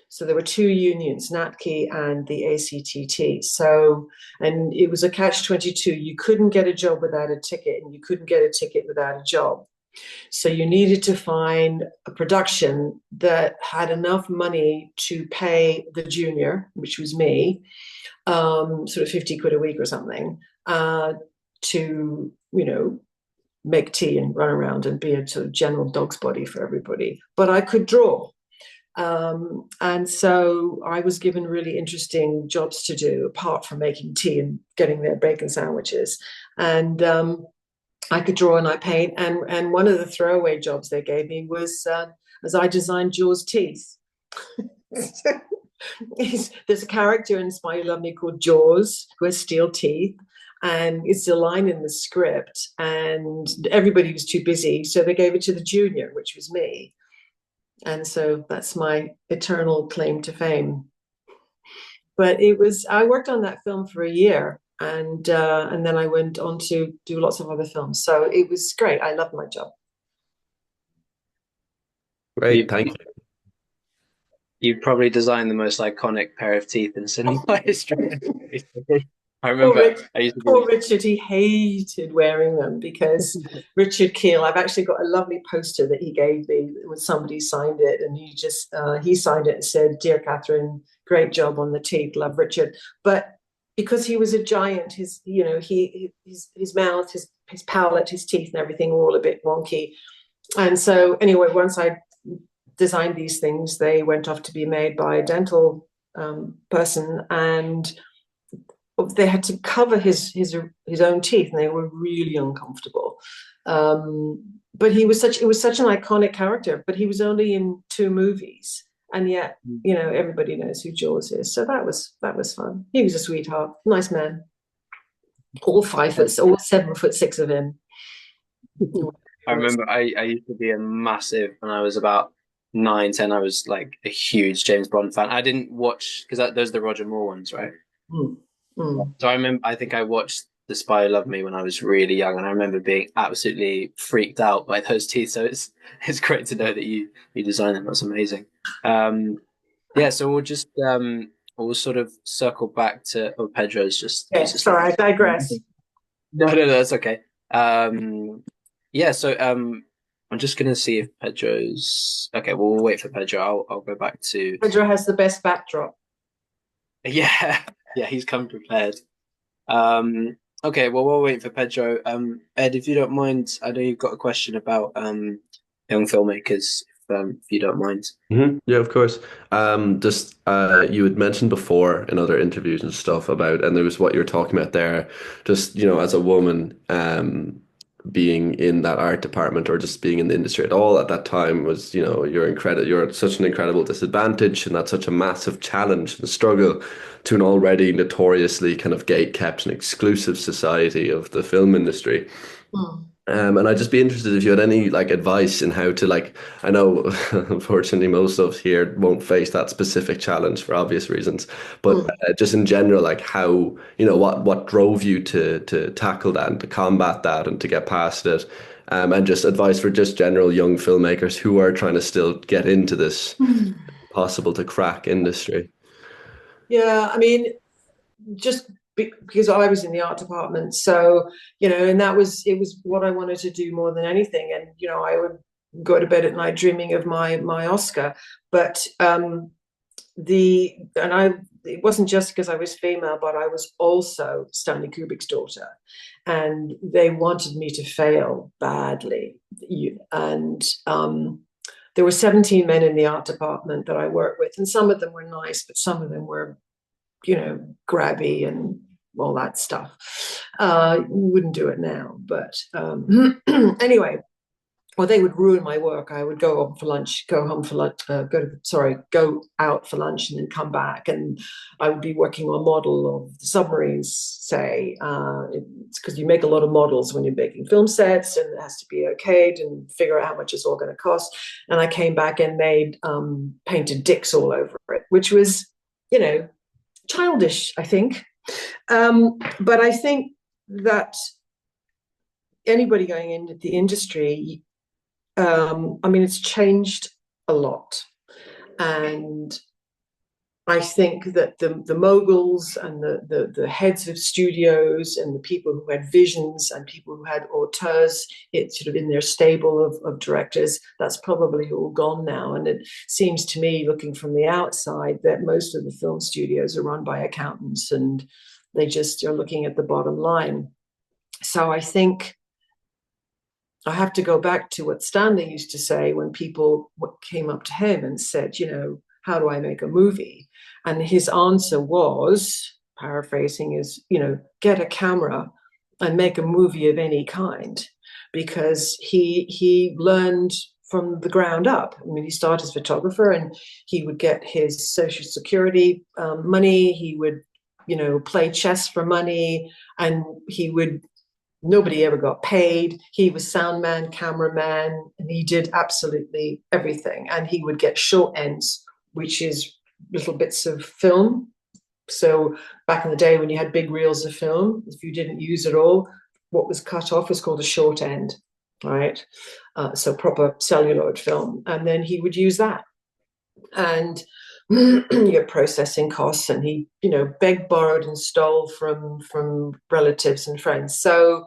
So there were two unions, NATKI and the ACTT. So, and it was a catch-22. You couldn't get a job without a ticket, and you couldn't get a ticket without a job. So you needed to find a production that had enough money to pay the junior, which was me, sort of 50 quid a week or something, to, make tea and run around and be a sort of general dog's body for everybody. But I could draw. And so I was given really interesting jobs to do, apart from making tea and getting their bacon sandwiches. And I could draw and I paint. And one of the throwaway jobs they gave me was as I designed Jaws' teeth. There's a character in Spy Who Loved Me called Jaws who has steel teeth. And it's a line in the script, and everybody was too busy, so they gave it to the junior, which was me. And so that's my eternal claim to fame. But I worked on that film for a year, and then I went on to do lots of other films. So it was great. I loved my job. Great, thank you. You probably designed the most iconic pair of teeth in cinema history. I remember poor Richard, he hated wearing them because Richard Keel, I've actually got a lovely poster that he gave me when somebody signed it, and he signed it and said, "Dear Catherine, great job on the teeth, love Richard." But because he was a giant, his mouth, his palate, his teeth and everything were all a bit wonky. And so anyway, once I designed these things, they went off to be made by a dental person, and they had to cover his own teeth, and they were really uncomfortable. But it was such an iconic character. But he was only in 2 movies, and yet everybody knows who Jaws is. So that was fun. He was a sweetheart, nice man. All 7'6" of him. I remember I used to be a massive, when I was about 9, 10. I was like a huge James Bond fan. I didn't watch because those are the Roger Moore ones, right? So I think I watched The Spy Who Loved Me when I was really young, and I remember being absolutely freaked out by those teeth. So it's great to know that you designed them. That's amazing. So we'll just we'll sort of circle back to Pedro's just. Sorry, I digress. No, that's okay. So I'm just gonna see if Pedro's okay. We'll wait for Pedro. I'll go back to Pedro has the best backdrop. Yeah, he's come prepared. Okay, well, we'll wait for Pedro. Ed, if you don't mind, I know you've got a question about young filmmakers, if you don't mind. Mm-hmm. Yeah, of course. Just you had mentioned before in other interviews and stuff about, and there was what you were talking about there, just as a woman, being in that art department or just being in the industry at all at that time was, you're at such an incredible disadvantage, and that's such a massive challenge and struggle to an already notoriously kind of gate-kept and exclusive society of the film industry. And I'd just be interested if you had any advice in how to I know unfortunately most of us here won't face that specific challenge for obvious reasons, but just in general, how, what drove you to tackle that and to combat that and to get past it, and just advice for just general young filmmakers who are trying to still get into this possible to crack industry. Yeah, I mean, just because I was in the art department, so and it was what I wanted to do more than anything. And I would go to bed at night dreaming of my Oscar. But it wasn't just because I was female, but I was also Stanley Kubrick's daughter, and they wanted me to fail badly. And there were 17 men in the art department that I worked with, and some of them were nice, but some of them were grabby and all that stuff. Wouldn't do it now, but anyway, well, they would ruin my work. I would go out for lunch, go out for lunch and then come back, and I would be working on a model of the submarines, say. It's because you make a lot of models when you're making film sets, and it has to be okayed and figure out how much it's all going to cost. And I came back and made painted dicks all over it, which was, childish, I think. But I think that anybody going into the industry, it's changed a lot. And I think that the moguls and the heads of studios and the people who had visions and people who had auteurs in their stable of directors, that's probably all gone now. And it seems to me, looking from the outside, that most of the film studios are run by accountants, and they just are looking at the bottom line. So I think I have to go back to what Stanley used to say when people came up to him and said, how do I make a movie? And his answer was, paraphrasing, is, get a camera and make a movie of any kind, because he learned from the ground up. I mean, he started as a photographer, and he would get his social security money. He would, play chess for money, and nobody ever got paid. He was sound man, cameraman, and he did absolutely everything. And he would get short ends, which is little bits of film. So back in the day when you had big reels of film, if you didn't use it all, what was cut off was called a short end, right? So proper celluloid film. And then he would use that. And your processing costs, and he, begged, borrowed, and stole from relatives and friends. So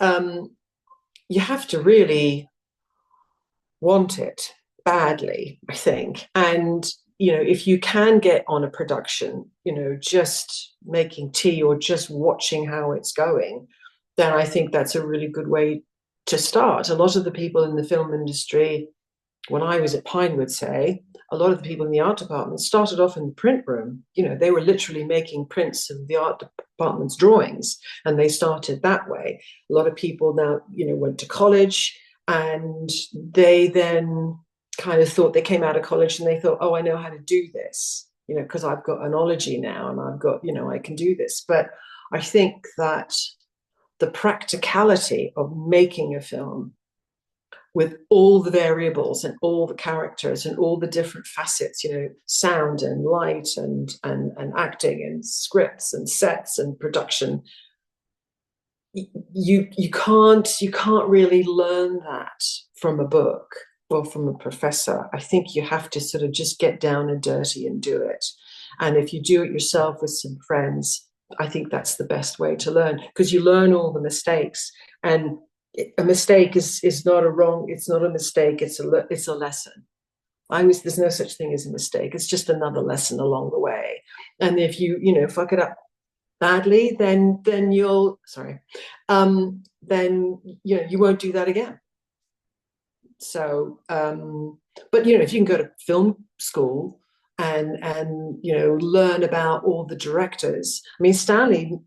you have to really want it badly, I think. And if you can get on a production, just making tea or just watching how it's going, then I think that's a really good way to start. A lot of the people in the film industry, when I was at Pinewood, say, a lot of the people in the art department started off in the print room. They were literally making prints of the art department's drawings, and they started that way. A lot of people now, went to college, and they then kind of thought, they came out of college and they thought, oh, I know how to do this, because I've got anology now, and I've got, I can do this. But I think that the practicality of making a film with all the variables and all the characters and all the different facets, sound and light and acting and scripts and sets and production, you can't really learn that from a book or from a professor. I think you have to sort of just get down and dirty and do it. And if you do it yourself with some friends, I think that's the best way to learn, because you learn all the mistakes. And a mistake is not it's not a mistake, it's a lesson. There's no such thing as a mistake. It's just another lesson along the way. And if you fuck it up badly, then you won't do that again. So but if you can go to film school and learn about all the directors. I mean, Stanley,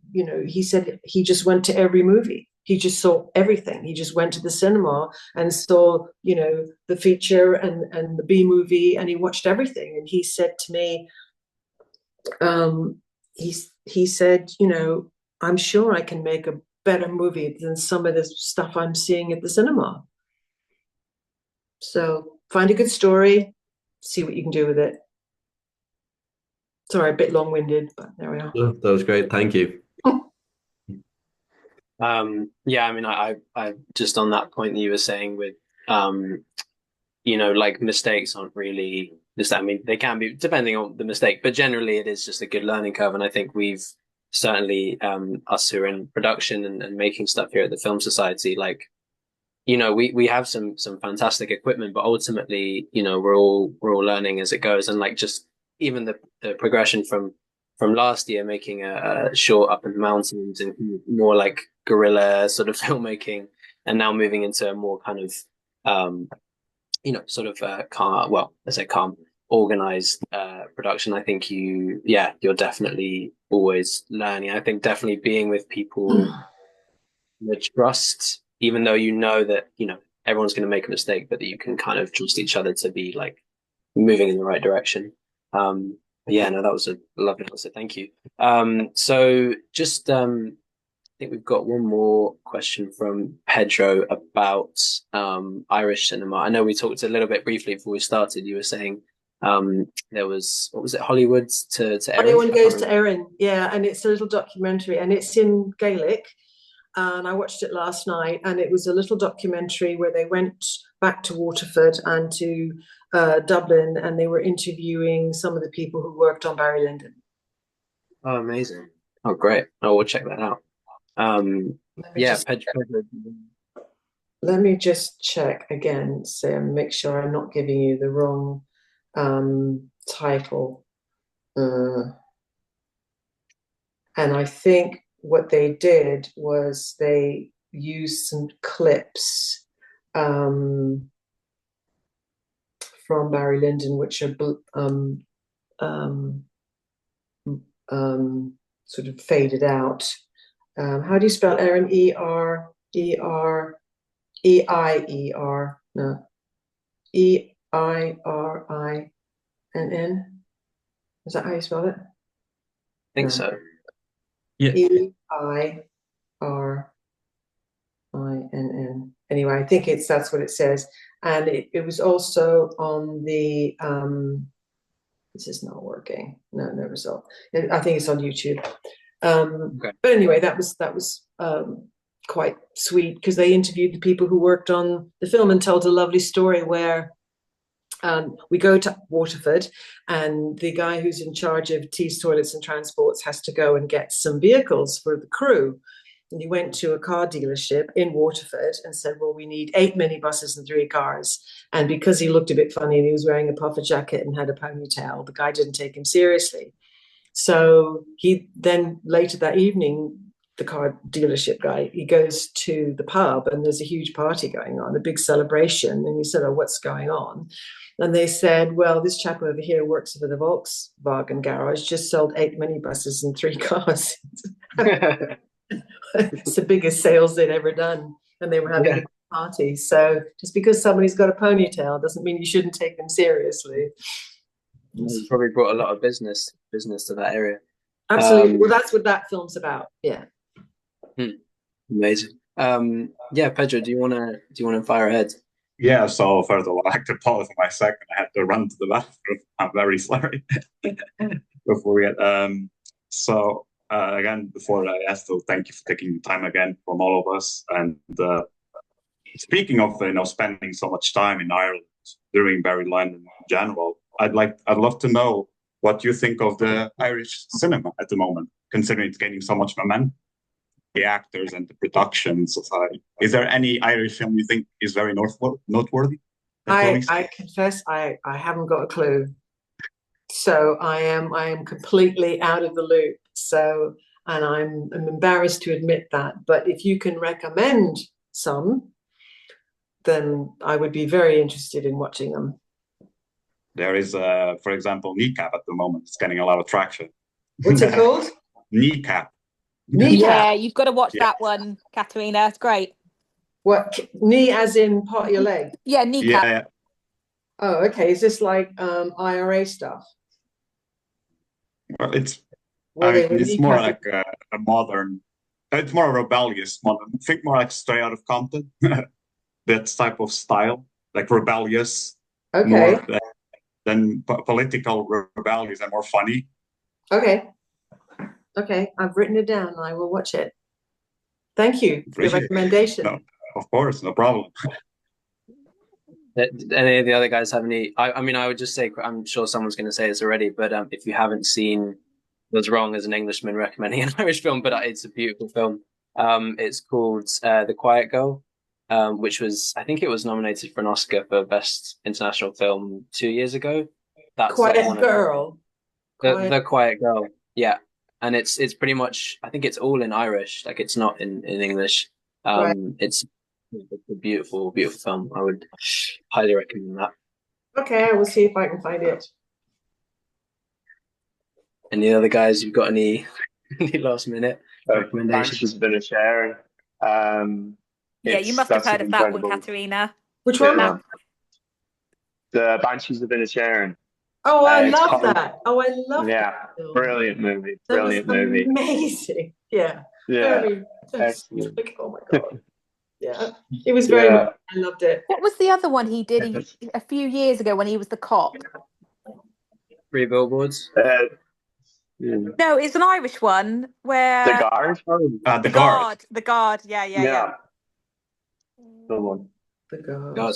he said he just went to every movie. He just saw everything. He just went to the cinema and saw, the feature and the B movie, and he watched everything. And he said to me, he said, I'm sure I can make a better movie than some of the stuff I'm seeing at the cinema. So find a good story, see what you can do with it. Sorry, a bit long-winded, but there we are. That was great. Thank you. Yeah, I mean, I just on that point that you were saying with, like mistakes aren't really just, I mean, they can be depending on the mistake, but generally it is just a good learning curve. And I think we've certainly, us who are in production and making stuff here at the Film Society, like, we have some fantastic equipment, but ultimately, we're all learning as it goes. And like, just even the progression from last year, making a short up in the mountains and more like guerrilla sort of filmmaking, and now moving into a more kind of sort of calm, well, let's say calm, organized production. I think you're definitely always learning. I think definitely being with people that trust, even though that everyone's going to make a mistake, but that you can kind of trust each other to be like moving in the right direction. Yeah, no, that was a lovely answer. Thank you. So just, I think we've got one more question from Pedro about Irish cinema. I know we talked a little bit briefly before we started. You were saying there was, what was it, Hollywood to Erin? Hollywood Goes to Erin, yeah, and it's a little documentary, and it's in Gaelic. And I watched it last night, and it was a little documentary where they went back to Waterford and to Dublin, and they were interviewing some of the people who worked on Barry Lyndon. Oh, amazing. Oh, great. Oh, we'll check that out. Let me just check again, so make sure I'm not giving you the wrong title. And I think what they did was they used some clips um, from Barry Lyndon, which are um, sort of faded out. How do you spell Erin? E-I-E-R. No. E-I-R-I-N-N. Is that how you spell it? I think so. Yeah. E-I-R-I-N-N. Anyway, I think that's what it says. And it was also on the this is not working. No result. I think it's on YouTube. Okay. But anyway, that was quite sweet because they interviewed the people who worked on the film and told a lovely story where we go to Waterford and the guy who's in charge of Tees Toilets and Transports has to go and get some vehicles for the crew. And he went to a car dealership in Waterford and said, well, we need 8 minibuses and 3 cars. And because he looked a bit funny and he was wearing a puffer jacket and had a ponytail, the guy didn't take him seriously. So he then later that evening, the car dealership guy, he goes to the pub and there's a huge party going on, a big celebration. And he said, oh, what's going on? And they said, well, this chap over here works for the Volkswagen garage, just sold 8 minibuses and 3 cars. It's the biggest sales they'd ever done. And they were having a party. So just because somebody's got a ponytail doesn't mean you shouldn't take them seriously. It's probably brought a lot of business to that area. Absolutely. Well, that's what that film's about. Yeah. Amazing. Yeah, Pedro, do you wanna fire ahead? Yeah, so first of all, I'd like to apologize for my second. I had to run to the bathroom. I'm very sorry. Before we get again, before I ask, so thank you for taking the time again from all of us. And speaking of spending so much time in Ireland during Barry Lyndon in general, I'd love to know what you think of the Irish cinema at the moment, considering it's gaining so much momentum. The actors and the production society. Is there any Irish film you think is very noteworthy? I confess I haven't got a clue. So I am completely out of the loop. So, and I'm embarrassed to admit that. But if you can recommend some, then I would be very interested in watching them. There is, for example, Kneecap at the moment. It's getting a lot of traction. What's it called? Kneecap. Yeah, you've got to watch that one, Katharina. It's great. What, knee as in part of your leg? Yeah, Kneecap. Yeah. Oh, okay. Is this like IRA stuff? Well, it's more like a modern. It's more rebellious modern. Think more like Straight Out of Compton. That type of style, like rebellious. Okay. More than political rebellious and more funny. Okay. Okay, I've written it down. I will watch it. Thank you for the recommendation. No, of course, no problem. Any of the other guys have any? I mean, I would just say, I'm sure someone's going to say this already, but if you haven't seen Was Wrong as an Englishman recommending an Irish film, but it's a beautiful film. It's called The Quiet Girl, which I think it was nominated for an Oscar for Best International Film 2 years ago. That's Quiet Girl. The Quiet Girl, yeah. And it's pretty much, I think it's all in Irish, like it's not in English. Right. It's a beautiful, beautiful film. I would highly recommend that. Okay, I will see if I can find it. Any other guys, you've got any last minute recommendations? Banshees of Inisherin. Yeah, you must have heard of that one, Katharina. Which one? The Banshees of Inisherin. Oh, I love that. Oh, I love that. Yeah, brilliant movie. Brilliant movie. Amazing. Yeah. Yeah. Excellent. Like, oh my God. Yeah. It was very much, I loved it. What was the other one he did a few years ago when he was the cop? 3 Billboards? No, it's an Irish one where... The Guard? The Guard. The Guard, yeah. Good one. The Guard. God.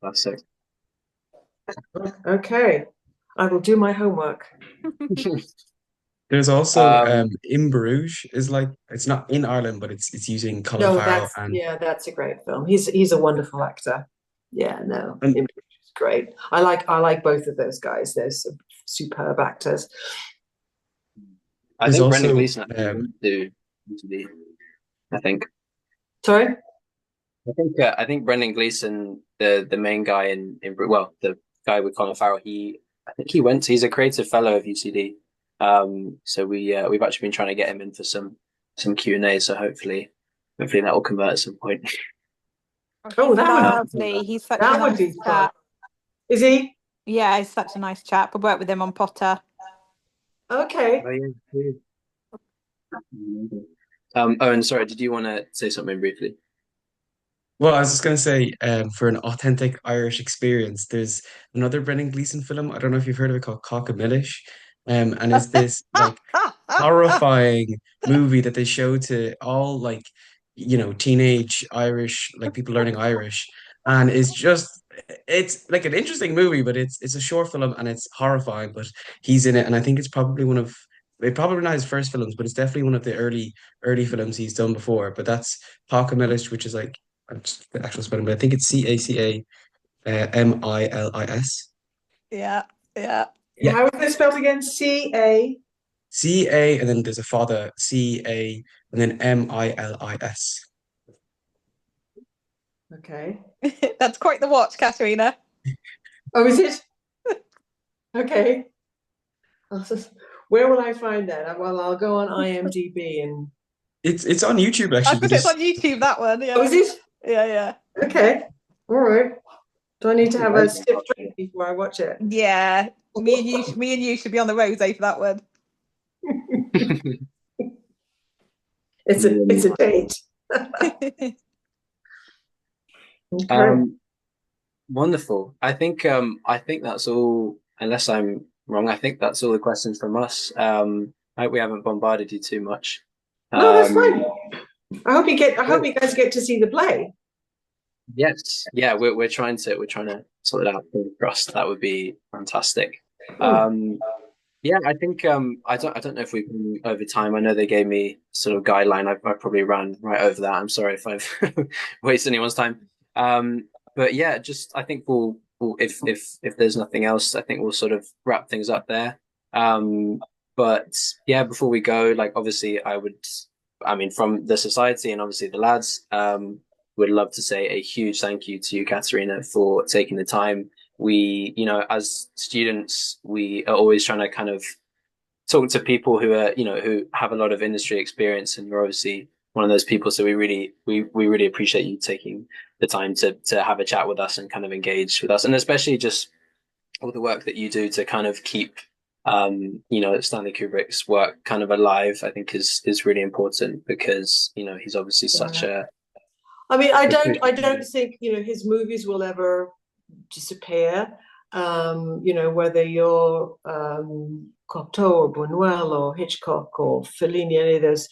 That's it. Okay. I will do my homework. There's also In Bruges is like, it's not in Ireland, but it's using Colin Farrell. That's a great film. He's a wonderful actor. Yeah, no, In Bruges is great. I like both of those guys. They're superb actors. I think Brendan Gleeson do, I think. Sorry? I think Brendan Gleeson, the main guy well, the guy with Colin Farrell, I think he's a creative fellow of UCD. So we've actually been trying to get him in for some Q&A. So hopefully that will convert at some point. Oh, Lovely. He's such a that would nice be fun. chap. Is he? Yeah, he's such a nice chap. I worked with him on Potter. Okay. Oh, yeah. Owen, sorry, did you want to say something briefly? Well, I was just gonna say, for an authentic Irish experience, there's another Brendan Gleeson film. I don't know if you've heard of it, called Cockamish. And it's this like horrifying movie that they show to all, like, teenage Irish, like people learning Irish. And it's like an interesting movie, but it's a short film and it's horrifying, but he's in it. And I think it's probably probably not his first films, but it's definitely one of the early films he's done before. But that's Pacamilish, which is like, the actual spelling, but I think it's Cacamilis. Yeah, yeah. Yeah. How is it spelled again? C-A. CA, and then there's a father, CA, and then Milis. Okay. That's quite the watch, Katharina. Oh, is it? Okay. Where will I find that? Well, I'll go on IMDb and. It's on YouTube, actually. It's on YouTube, that one. Yeah. Oh, is it? Yeah. Okay. All right. Do I need to have a stiff drink before I watch it? Yeah. Me and you should be on the rose for that one. It's a date. Okay. Wonderful. I think that's all, unless I'm wrong. I think that's all the questions from us. I hope we haven't bombarded you too much. No, that's fine. I hope you guys get to see the play. Yes. Yeah, we're trying to sort it out. Fingers crossed. That would be fantastic. Yeah, I think I don't know if we've been over time. I know they gave me sort of guideline. I probably ran right over that. I'm sorry if I've wasted anyone's time. But yeah, just I think we'll if there's nothing else, I think we'll sort of wrap things up there. But yeah, before we go, like obviously I mean from the society and obviously the lads, would love to say a huge thank you to you, Katharina, for taking the time. We, as students, we are always trying to kind of talk to people who are, who have a lot of industry experience, and you're obviously one of those people. So we really appreciate you taking the time to have a chat with us and kind of engage with us, and especially just all the work that you do to kind of keep, Stanley Kubrick's work kind of alive. I think is really important because he's obviously such a. I mean, I don't think his movies will ever disappear. Whether you're Cocteau or Buñuel or Hitchcock or Fellini, any of those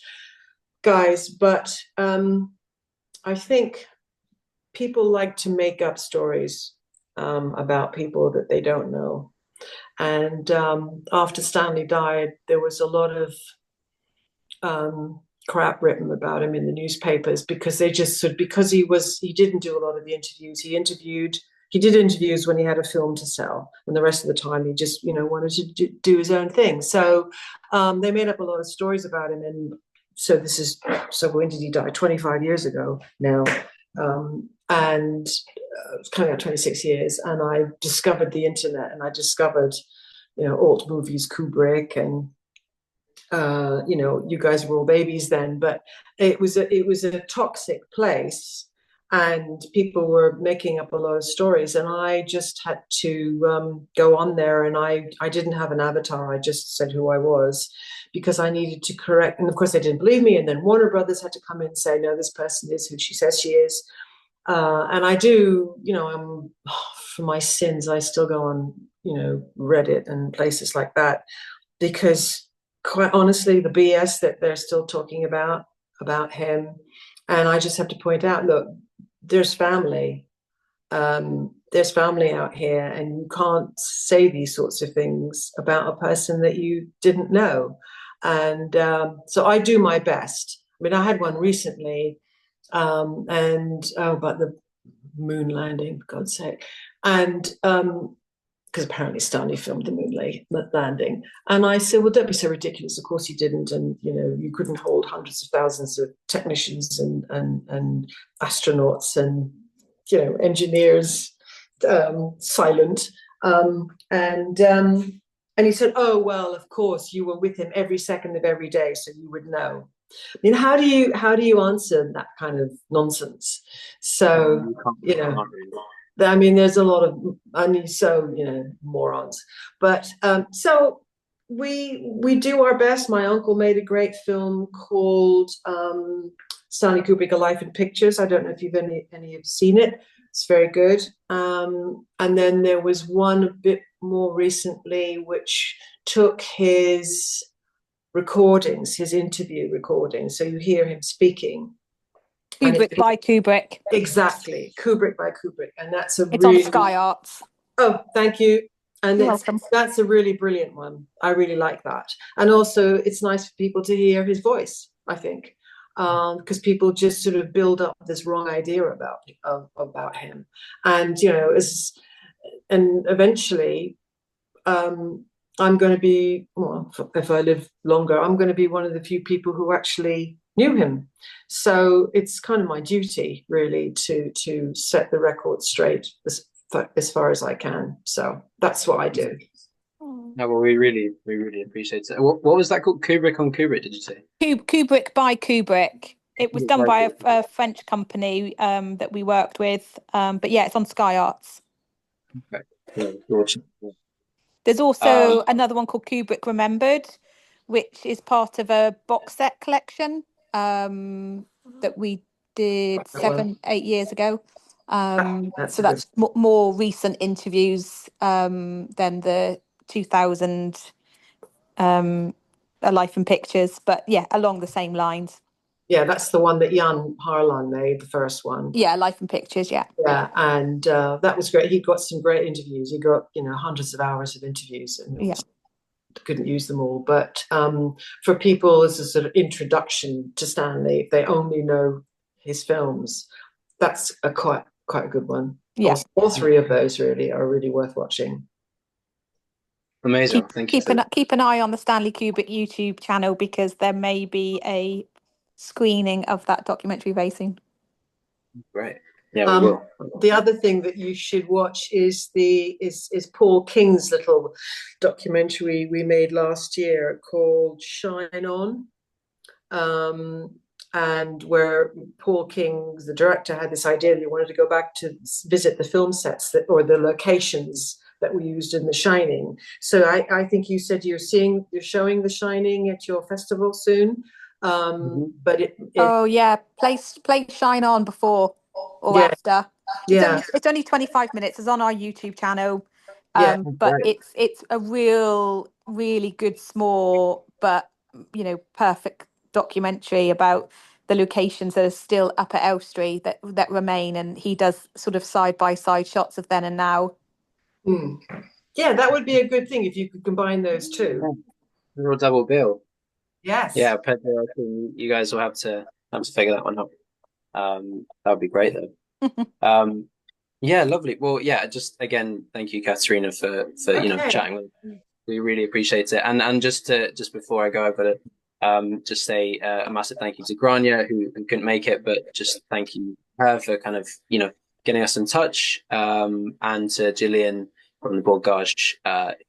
guys, but I think people like to make up stories about people that they don't know. And after Stanley died, there was a lot of crap written about him in the newspapers because he didn't do a lot of the interviews. He did interviews when he had a film to sell, and the rest of the time he just wanted to do his own thing. So they made up a lot of stories about him, and so when did he die? 25 years ago now, and it's coming out 26 years. And I discovered the internet, and I discovered alt movies, Kubrick, and you guys were all babies then, but it was a toxic place, and people were making up a lot of stories, and I just had to go on there, and I didn't have an avatar. I just said who I was because I needed to correct, and of course they didn't believe me, and then Warner Brothers had to come in and say, no, this person is who she says she is. And I do, for my sins, I still go on, Reddit and places like that, because quite honestly, the BS that they're still talking about him, and I just have to point out, look, there's family out here, and you can't say these sorts of things about a person that you didn't know. And so I do my best. I mean, I had one recently, about the moon landing, for God's sake, and because apparently Stanley filmed the landing. And I said, well, don't be so ridiculous. Of course he didn't. And, you couldn't hold hundreds of thousands of technicians and astronauts and, engineers silent. And he said, oh, well, of course, you were with him every second of every day, so you would know. I mean, how do you answer that kind of nonsense? So, I mean, there's a lot of, morons. But so we do our best. My uncle made a great film called Stanley Kubrick, A Life in Pictures. I don't know if you've any have seen it. It's very good. And then there was one a bit more recently, which took his recordings, his interview recordings. So you hear him speaking. Kubrick by Kubrick. Exactly. Kubrick by Kubrick. And that's it's on Sky Arts. Oh, thank you. And You're welcome. That's a really brilliant one. I really like that. And also it's nice for people to hear his voice, I think. Because people just sort of build up this wrong idea about him. And, and eventually I'm going to be, well, if I live longer, I'm going to be one of the few people who actually knew him. So it's kind of my duty, really, to set the record straight as far as I can. So that's what I do. No, well, we really appreciate it. What was that called? Kubrick on Kubrick, did you say? Kubrick by Kubrick. It was done by a French company that we worked with. But yeah, it's on Sky Arts. Okay. Yeah, awesome. There's also another one called Kubrick Remembered, which is part of a box set collection that we did 7-8 years ago. So that's more recent interviews than the 2000 A Life in Pictures, but yeah, along the same lines. Yeah, that's the one that Jan Harlan made, the first one. Yeah, Life in Pictures, yeah. Yeah, and that was great. He got some great interviews. He got, hundreds of hours of interviews, and couldn't use them all. But for people as a sort of introduction to Stanley, if they only know his films, that's quite a good one. Yeah. All three of those really are really worth watching. Amazing. Thank you. Keep an eye on the Stanley Kubrick YouTube channel, because there may be a screening of that documentary very soon. Great. Yeah, we will. The other thing that you should watch is Paul King's little documentary we made last year called Shine On, and where Paul King, the director, had this idea that he wanted to go back to visit the film sets or the locations that we used in The Shining. So I think you said you're showing The Shining at your festival soon. But play Shine On before or after. It's only 25 minutes. It's on our YouTube channel. But it's a really good, small but perfect documentary about the locations that are still up at Elstree that remain, and he does sort of side by side shots of then and now. Yeah, that would be a good thing if you could combine those two. Real double bill. Yes. Yeah, Pedro, I think you guys will have to figure that one out. That would be great though. Yeah, lovely. Well, yeah, just again, thank you, Katharina, for chatting with us. We really appreciate it. And just before I go, I've got to just say a massive thank you to Grainne, who couldn't make it, but just thank you her for kind of getting us in touch, and to Gillian from the Bord Gais,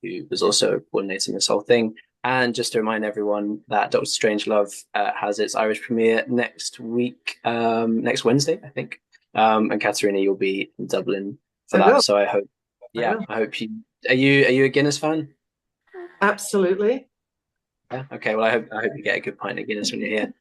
who was also coordinating this whole thing. And just to remind everyone that Dr. Strangelove has its Irish premiere next week, next Wednesday, I think. And Katharina, you'll be in Dublin for that. So I hope you are you a Guinness fan? Absolutely. Yeah. Okay. Well, I hope you get a good pint of Guinness when you're here.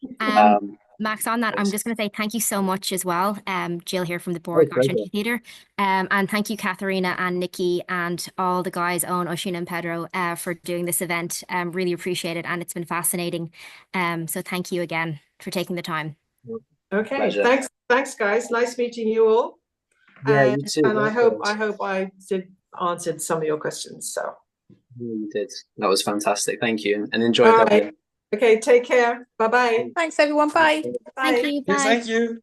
Max, on that, I'm just going to say thank you so much as well. Jill here from the Bord Gais Energy Theatre. And thank you, Katharina and Nikki and all the guys, Owen, Oisín and Pedro, for doing this event. Really appreciate it. And it's been fascinating. So thank you again for taking the time. Okay. Pleasure. Thanks, guys. Nice meeting you all. Yeah, you too. And I hope I answered some of your questions. So you did. That was fantastic. Thank you, and enjoy Dublin. Okay, take care. Bye-bye. Thanks, everyone. Bye. Thank you. Bye. Yes, thank you.